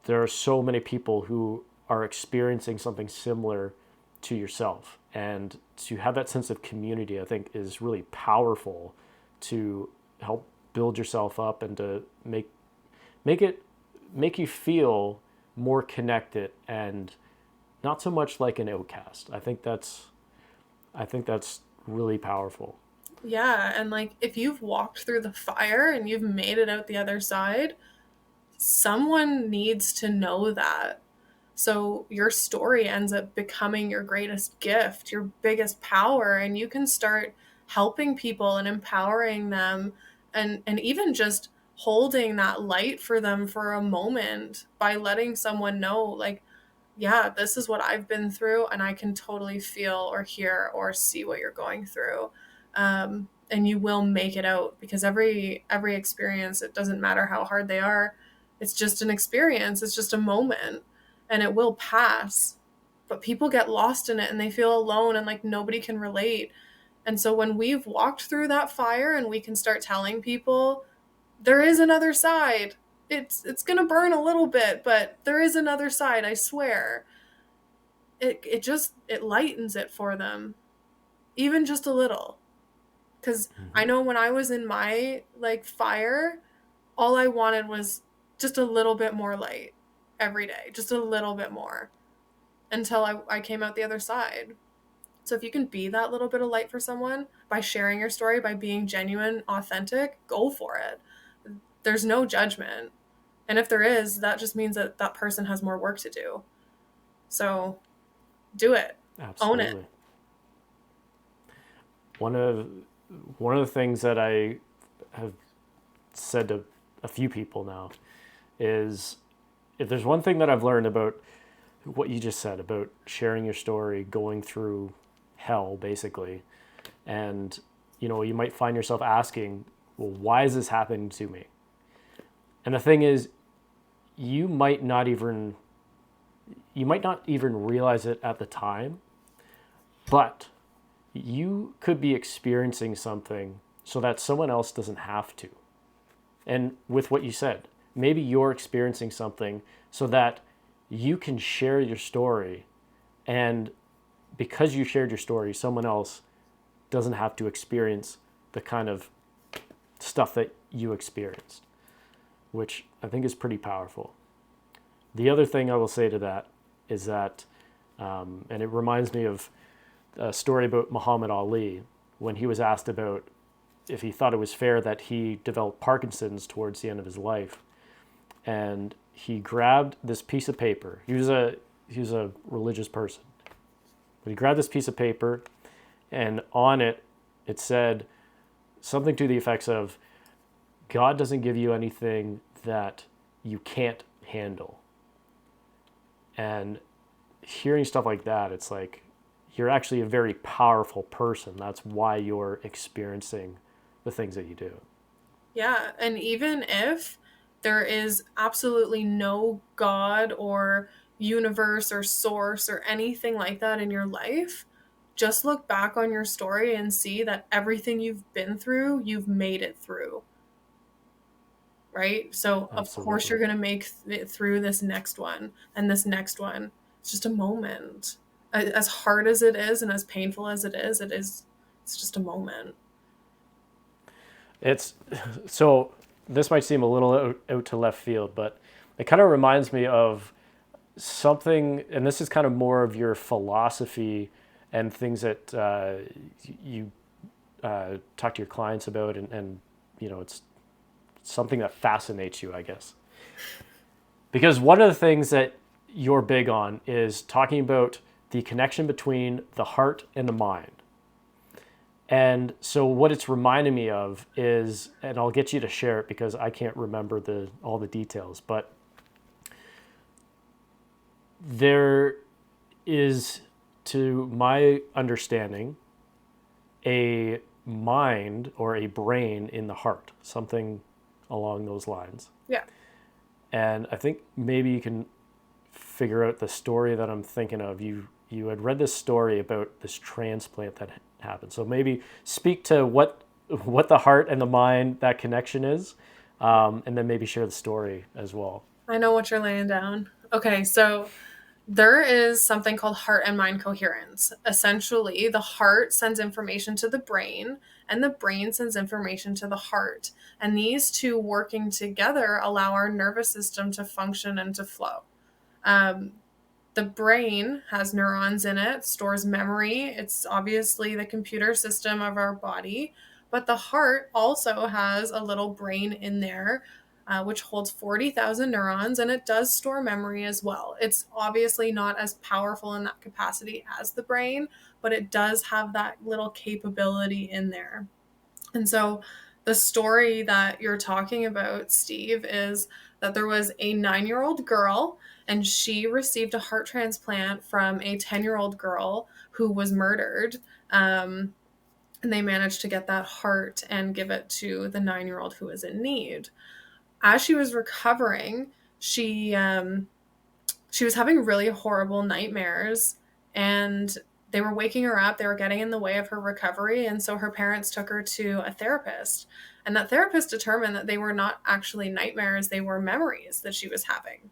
there are so many people who are experiencing something similar to yourself. And to have that sense of community, I think, is really powerful to help build yourself up and to make you feel more connected and not so much like an outcast. I think that's really powerful. Yeah, and like if you've walked through the fire and you've made it out the other side, someone needs to know that. So your story ends up becoming your greatest gift, your biggest power, and you can start helping people and empowering them, and even just holding that light for them for a moment by letting someone know, like, yeah, this is what I've been through and I can totally feel or hear or see what you're going through. And you will make it out, because every experience, it doesn't matter how hard they are, it's just an experience, it's just a moment, and it will pass. But people get lost in it and they feel alone and like nobody can relate. And so when we've walked through that fire and we can start telling people there is another side, it's going to burn a little bit, but there is another side, I swear. It lightens it for them, even just a little. Cuz I know when I was in my like fire, all I wanted was just a little bit more light every day, just a little bit more, until I came out the other side. So if you can be that little bit of light for someone by sharing your story, by being genuine, authentic, go for it. There's no judgment. And if there is, that just means that that person has more work to do. So do it. Own it. Absolutely. One of one of the things that I have said to a few people now is, if there's one thing that I've learned about what you just said about sharing your story, going through hell basically, and you might find yourself asking, well, why is this happening to me? And the thing is, you might not even realize it at the time, but you could be experiencing something so that someone else doesn't have to. And with what you said, maybe you're experiencing something so that you can share your story, and because you shared your story, someone else doesn't have to experience the kind of stuff that you experienced, which I think is pretty powerful. The other thing I will say to that is that, and it reminds me of a story about Muhammad Ali when he was asked about if he thought it was fair that he developed Parkinson's towards the end of his life. And he grabbed this piece of paper. He was a religious person. But he grabbed this piece of paper, and on it, it said something to the effects of, God doesn't give you anything that you can't handle. And hearing stuff like that, it's like, you're actually a very powerful person. That's why you're experiencing the things that you do. Yeah, and even if there is absolutely no God or universe or source or anything like that in your life, just look back on your story and see that everything you've been through, you've made it through. Right? So, of course, you're Absolutely. going to make it through this next one and this next one. It's just a moment. As hard as it is and as painful as it's just a moment. It's so this might seem a little out to left field, but it kind of reminds me of something, and this is kind of more of your philosophy and things that you talk to your clients about, and it's something that fascinates you, I guess. Because one of the things that you're big on is talking about the connection between the heart and the mind. And so what it's reminding me of is, and I'll get you to share it because I can't remember all the details, but there is, to my understanding, a mind or a brain in the heart, something along those lines. Yeah. And I think maybe you can figure out the story that I'm thinking of. You had read this story about this transplant that happened. So maybe speak to what the heart and the mind, that connection is, and then maybe share the story as well. I know what you're laying down. Okay, so there is something called heart and mind coherence. Essentially, the heart sends information to the brain, and the brain sends information to the heart. And these two working together allow our nervous system to function and to flow. Um, the brain has neurons in it, stores memory. It's obviously the computer system of our body, but the heart also has a little brain in there, which holds 40,000 neurons, and it does store memory as well. It's obviously not as powerful in that capacity as the brain, but it does have that little capability in there. And so the story that you're talking about, Steve, is that there was a 9-year-old girl and she received a heart transplant from a 10-year-old girl who was murdered. And they managed to get that heart and give it to the 9-year-old who was in need. As she was recovering, she was having really horrible nightmares, and they were waking her up. They were getting in the way of her recovery. And so her parents took her to a therapist. And that therapist determined that they were not actually nightmares, they were memories that she was having.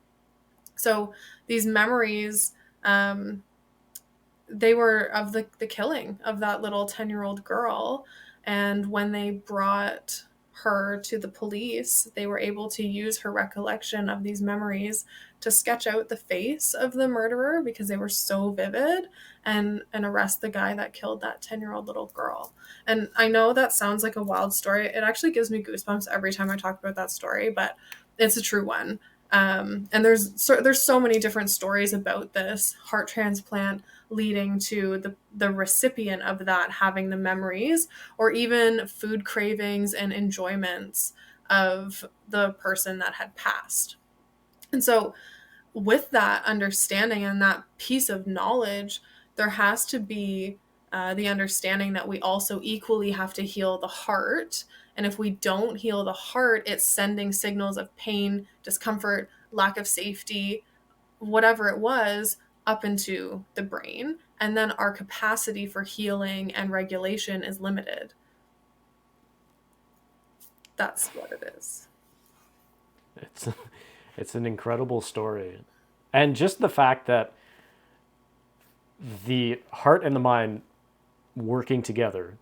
So these memories, they were of the killing of that little 10-year-old girl. And when they brought her to the police, they were able to use her recollection of these memories to sketch out the face of the murderer because they were so vivid, and arrest the guy that killed that 10-year-old little girl. And I know that sounds like a wild story. It actually gives me goosebumps every time I talk about that story, but it's a true one. And there's so many different stories about this heart transplant leading to the recipient of that having the memories or even food cravings and enjoyments of the person that had passed. And so with that understanding and that piece of knowledge, there has to be the understanding that we also equally have to heal the heart. And if we don't heal the heart, it's sending signals of pain, discomfort, lack of safety, whatever it was, up into the brain. And then our capacity for healing and regulation is limited. That's what it is. It's it's an incredible story, And just the fact that the heart and the mind working together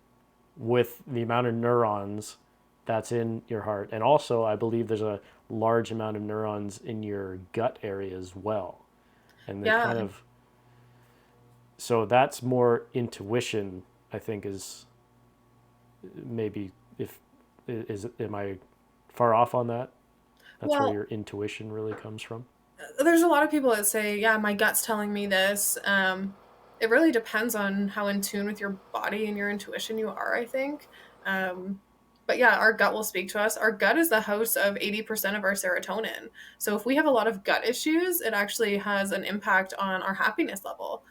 with the amount of neurons that's in your heart. And also, I believe there's a large amount of neurons in your gut area as well. And they Yeah. kind of, so that's more intuition, I think, is maybe, if, am I far off on that? That's where Well, your intuition really comes from. there's a lot of people that say, yeah, my gut's telling me this. It really depends on how in tune with your body and your intuition you are, I think. Um, but yeah, our gut will speak to us. Our gut is the host of 80% of our serotonin. So if we have a lot of gut issues, it actually has an impact on our happiness level.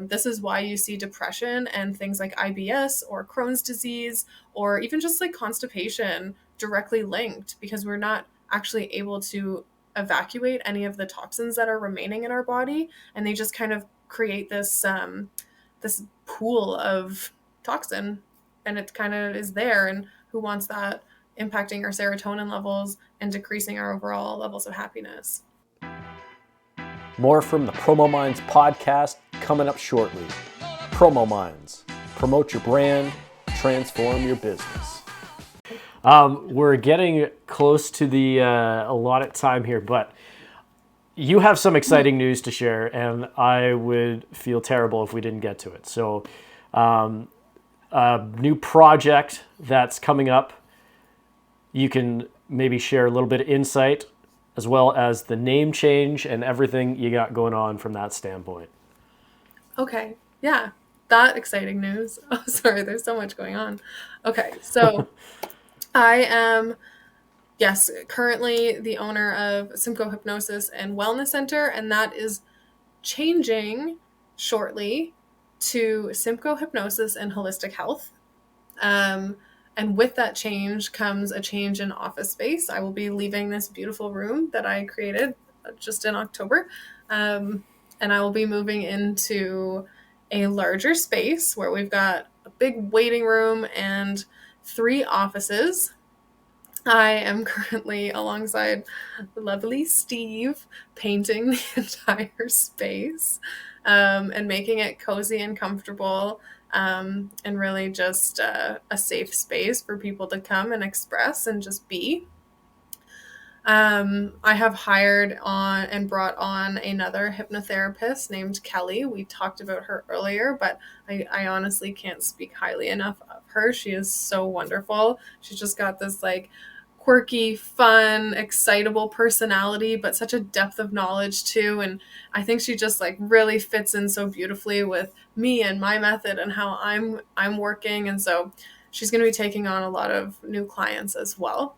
This is why you see depression and things like IBS or Crohn's disease or even just like constipation directly linked, because we're not actually able to evacuate any of the toxins that are remaining in our body, and they just kind of create this pool of toxin, and it kind of is there, and who wants that impacting our serotonin levels and decreasing our overall levels of happiness. More from the Promo Minds podcast coming up shortly. Promo Minds. Promote your brand, transform your business. We're getting close to the allotted time here, but you have some exciting news to share, and I would feel terrible if we didn't get to it. So, a new project that's coming up. You can maybe share a little bit of insight, as well as the name change and everything you got going on from that standpoint. Okay, yeah, that exciting news. Oh, sorry, there's so much going on. Okay, so I am, yes, currently the owner of Simcoe Hypnosis and Wellness Center, and that is changing shortly to Simcoe Hypnosis and Holistic Health. And with that change comes a change in office space. I will be leaving this beautiful room that I created just in October, and I will be moving into a larger space where we've got a big waiting room and 3 offices. I am currently, alongside the lovely Steve, painting the entire space, and making it cozy and comfortable, and really just a safe space for people to come and express and just be. I have hired on and brought on another hypnotherapist named Kelly. We talked about her earlier, but I honestly can't speak highly enough of her. She is so wonderful. She's just got this like quirky, fun, excitable personality, but such a depth of knowledge too. And I think she just like really fits in so beautifully with me and my method and how I'm working. And so she's going to be taking on a lot of new clients as well.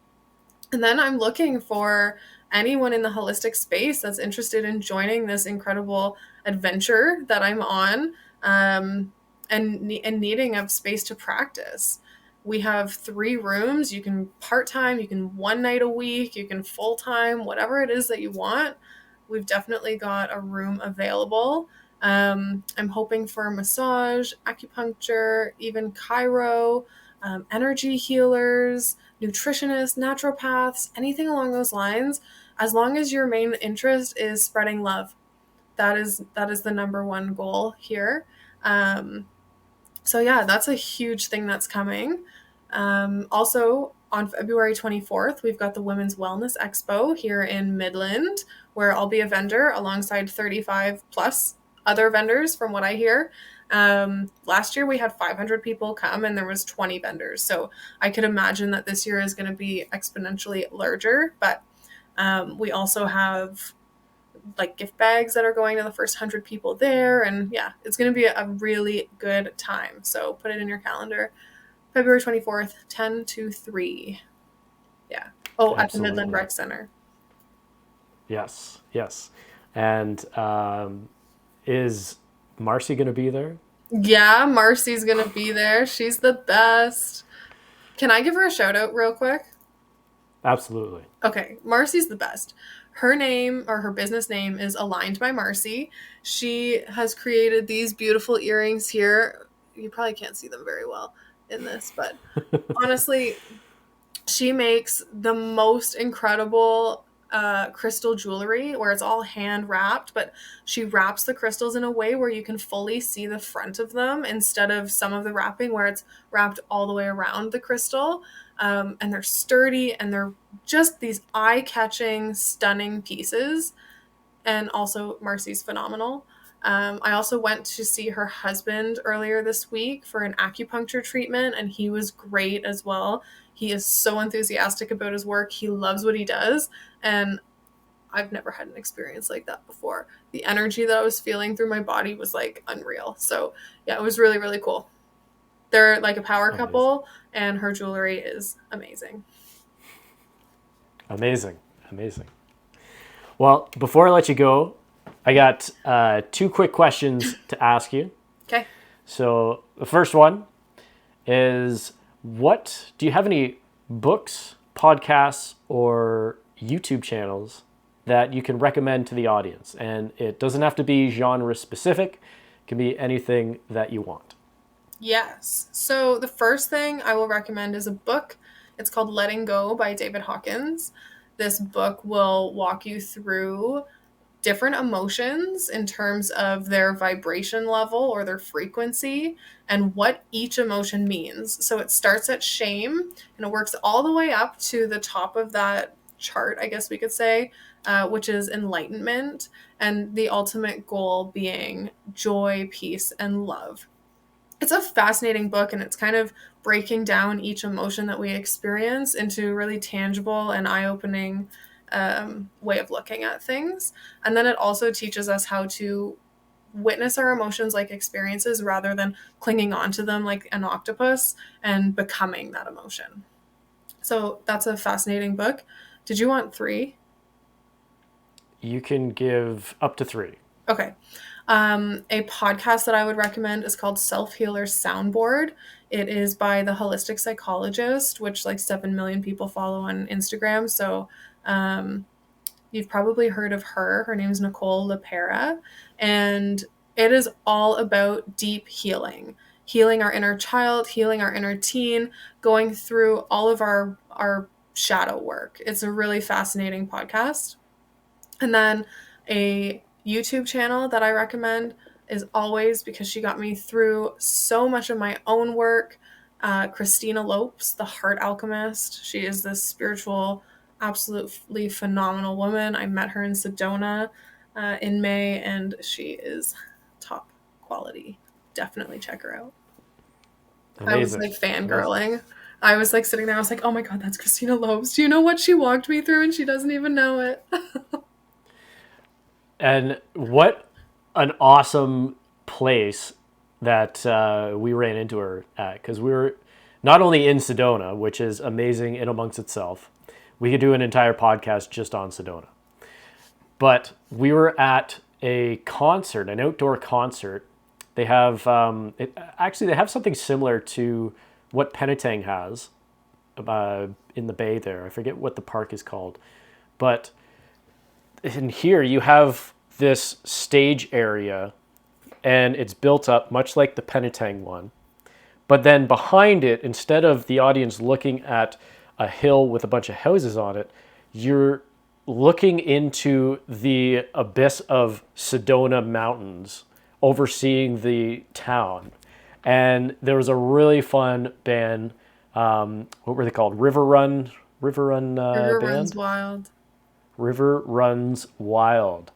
And then I'm looking for anyone in the holistic space that's interested in joining this incredible adventure that I'm on, and needing a space to practice. We have 3 rooms. You can part-time, you can 1 night a week, you can full-time, whatever it is that you want. We've definitely got a room available. I'm hoping for massage, acupuncture, even chiro, energy healers, nutritionists, naturopaths, anything along those lines, as long as your main interest is spreading love. That is the number one goal here. So yeah, that's a huge thing that's coming. Also on February 24th, we've got the Women's Wellness Expo here in Midland, where I'll be a vendor alongside 35 plus other vendors from what I hear. Last year we had 500 people come and there was 20 vendors. So I could imagine that this year is going to be exponentially larger, but we also have like gift bags that are going to the first 100 people there. And yeah, it's going to be a really good time. So put it in your calendar. February 24th, 10 to 3. Yeah. Oh, at the Midland Absolutely. Rec Center. Yes, yes. And is Marcy going to be there? Yeah, Marcy's going to be there. She's the best. Can I give her a shout out real quick? Absolutely. Okay, Marcy's the best. Her name, or her business name, is Aligned by Marcy. She has created these beautiful earrings here. You probably can't see them very well in this, but honestly, she makes the most incredible crystal jewelry where it's all hand wrapped, but she wraps the crystals in a way where you can fully see the front of them instead of some of the wrapping where it's wrapped all the way around the crystal. And they're sturdy and they're just these eye-catching, stunning pieces. And also Marcy's phenomenal. I also went to see her husband earlier this week for an acupuncture treatment, and he was great as well. He is so enthusiastic about his work. He loves what he does, and I've never had an experience like that before. The energy that I was feeling through my body was like unreal. So yeah, it was really, really cool. They're like a power couple, and her jewelry is amazing. Amazing. Well, before I let you go, I got 2 quick questions to ask you. Okay. So the first one is, do you have any books, podcasts, or YouTube channels that you can recommend to the audience? And it doesn't have to be genre specific. It can be anything that you want. Yes. So the first thing I will recommend is a book. It's called Letting Go by David Hawkins. This book will walk you through different emotions in terms of their vibration level or their frequency and what each emotion means. So it starts at shame and it works all the way up to the top of that chart, I guess we could say, which is enlightenment, and the ultimate goal being joy, peace, and love. It's a fascinating book, and it's kind of breaking down each emotion that we experience into a really tangible and eye-opening way of looking at things. And then it also teaches us how to witness our emotions like experiences rather than clinging onto them like an octopus and becoming that emotion. So that's a fascinating book. Did you want 3? You can give up to 3. Okay. A podcast that I would recommend is called Self Healer Soundboard. It is by the holistic psychologist, which like 7 million people follow on Instagram. So you've probably heard of her. Her name is Nicole LaPera. And it is all about deep healing our inner child, healing our inner teen, going through all of our shadow work. It's a really fascinating podcast. And then a YouTube channel that I recommend is always, because she got me through so much of my own work, Christina Lopes, the Heart Alchemist. She is this spiritual, absolutely phenomenal woman. I met her in Sedona in May, and she is top quality. Definitely check her out. Amazing. I was like fangirling. Amazing. I was like sitting there, I was like, oh my God, that's Christina Lopes. Do you know what she walked me through? And she doesn't even know it. And what an awesome place that we ran into her at, because we were not only in Sedona, which is amazing in amongst itself. We could do an entire podcast just on Sedona. But we were at a concert, an outdoor concert. They have they have something similar to what Penetang has in the bay there. I forget what the park is called, but in here you have this stage area, and it's built up much like the Penetang one. But then behind it, instead of the audience looking at a hill with a bunch of houses on it, you're looking into the abyss of Sedona Mountains, overseeing the town. And there was a really fun band. What were they called? River Run band? Runs Wild. River Runs Wild.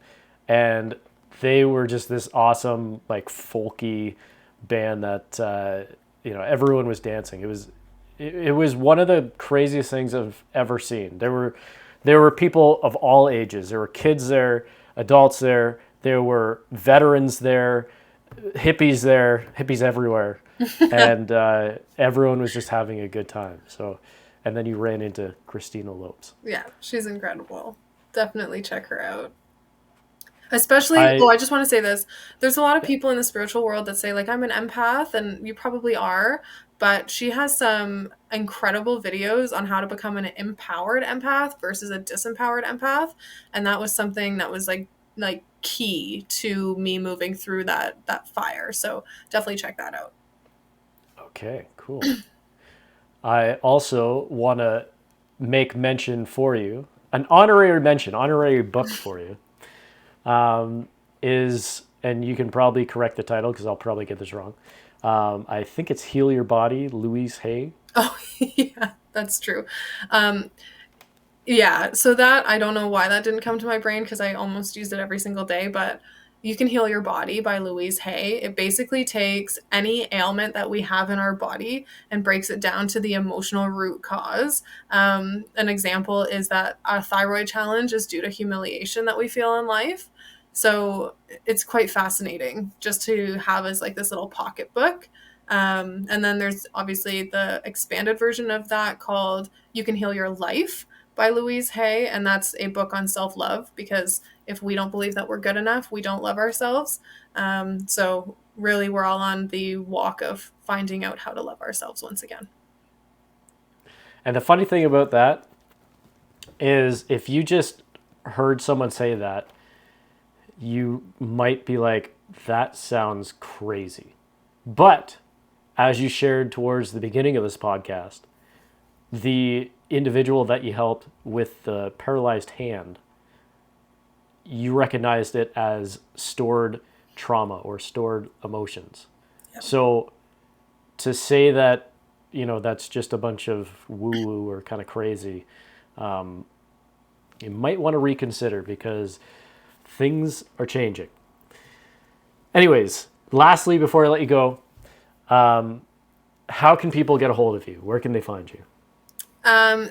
And they were just this awesome, like, folky band that everyone was dancing. It was one of the craziest things I've ever seen. There were people of all ages. There were kids there, adults there. There were veterans there, hippies everywhere, and everyone was just having a good time. So, and then you ran into Christina Lopes. Yeah, she's incredible. Definitely check her out. Especially, I just want to say this. There's a lot of people in the spiritual world that say, like, I'm an empath, and you probably are, but she has some incredible videos on how to become an empowered empath versus a disempowered empath. And that was something that was like key to me moving through that fire. So definitely check that out. Okay, cool. I also want to make mention for you an honorary mention, honorary book for you, is, and you can probably correct the title because I'll probably get this wrong. I think it's Heal Your Body, Louise Hay. Oh, yeah, that's true. Yeah, so that, I don't know why that didn't come to my brain because I almost used it every single day, but You Can Heal Your Body by Louise Hay. It basically takes any ailment that we have in our body and breaks it down to the emotional root cause. An example is that a thyroid challenge is due to humiliation that we feel in life. So it's quite fascinating just to have as like this little pocketbook. And then there's obviously the expanded version of that called You Can Heal Your Life by Louise Hay. And that's a book on self-love, because if we don't believe that we're good enough, we don't love ourselves. So really, we're all on the walk of finding out how to love ourselves once again. And the funny thing about that is if you just heard someone say that, you might be like, that sounds crazy. But as you shared towards the beginning of this podcast, the individual that you helped with the paralyzed hand, you recognized it as stored trauma or stored emotions. Yep. So to say that, that's just a bunch of woo-woo or kind of crazy, you might want to reconsider because things are changing. Anyways, lastly, before I let you go, how can people get a hold of you? Where can they find you?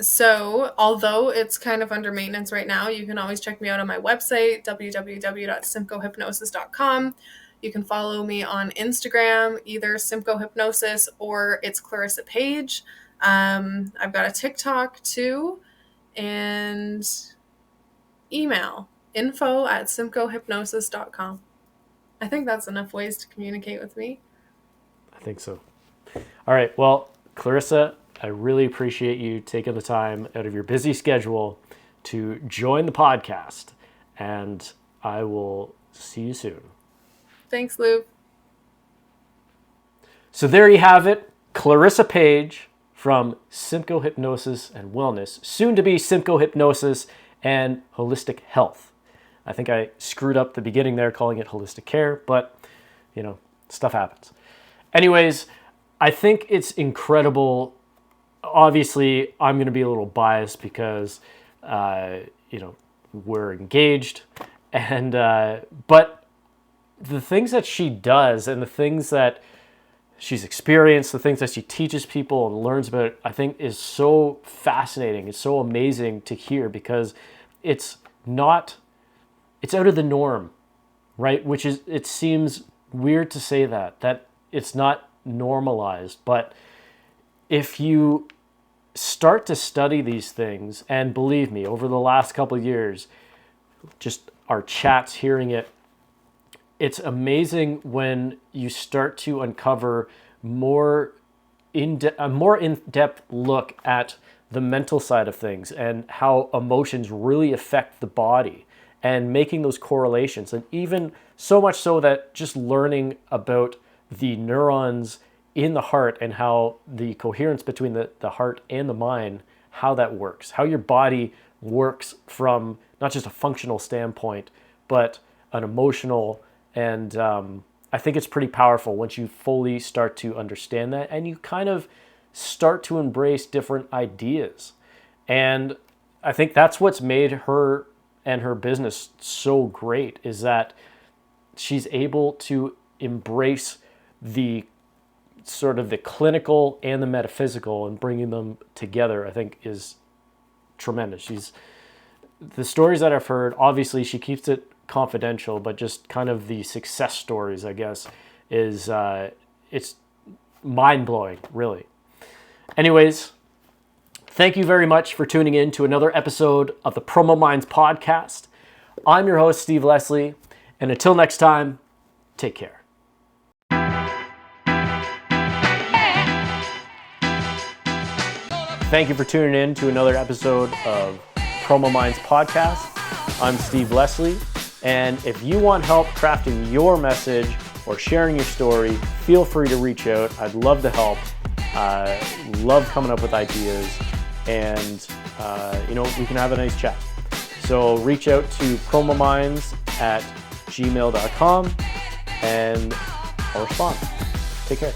So although it's kind of under maintenance right now, you can always check me out on my website, www.simcoehypnosis.com. You can follow me on Instagram, either Simcoe Hypnosis or it's Clarissa Paige. I've got a TikTok too, and email info@simcoehypnosis.com. I think that's enough ways to communicate with me. I think so. All right. Well, Clarissa, I really appreciate you taking the time out of your busy schedule to join the podcast, and I will see you soon. Thanks, Lou. So there you have it. Clarissa Paige from Simcoe Hypnosis and Wellness, soon to be Simcoe Hypnosis and Holistic Health. I think I screwed up the beginning there calling it holistic care, but stuff happens. Anyways, I think it's incredible. Obviously, I'm going to be a little biased because, we're engaged, and but the things that she does and the things that she's experienced, the things that she teaches people and learns about, I think is so fascinating. It's so amazing to hear because it's out of the norm, right? Which is, it seems weird to say that it's not normalized, but if you start to study these things, and believe me, over the last couple of years, just our chats, hearing it, it's amazing when you start to uncover a more in-depth look at the mental side of things and how emotions really affect the body and making those correlations. And even so much so that just learning about the neurons in the heart and how the coherence between the heart and the mind, how that works, how your body works from not just a functional standpoint, but an emotional. And I think it's pretty powerful once you fully start to understand that and you kind of start to embrace different ideas. And I think that's what's made her and her business so great, is that she's able to embrace the sort of the clinical and the metaphysical, and bringing them together, I think, is tremendous. The stories that I've heard, obviously she keeps it confidential, but just kind of the success stories, I guess, is it's mind-blowing, really. Anyways, thank you very much for tuning in to another episode of the Promo Minds podcast. I'm your host, Steve Leslie, and until next time, take care. Thank you for tuning in to another episode of Promo Minds podcast. I'm Steve Leslie, and if you want help crafting your message or sharing your story, feel free to reach out. I'd love to help. Love coming up with ideas. and we can have a nice chat. So reach out to promominds@gmail.com and I'll respond. Take care.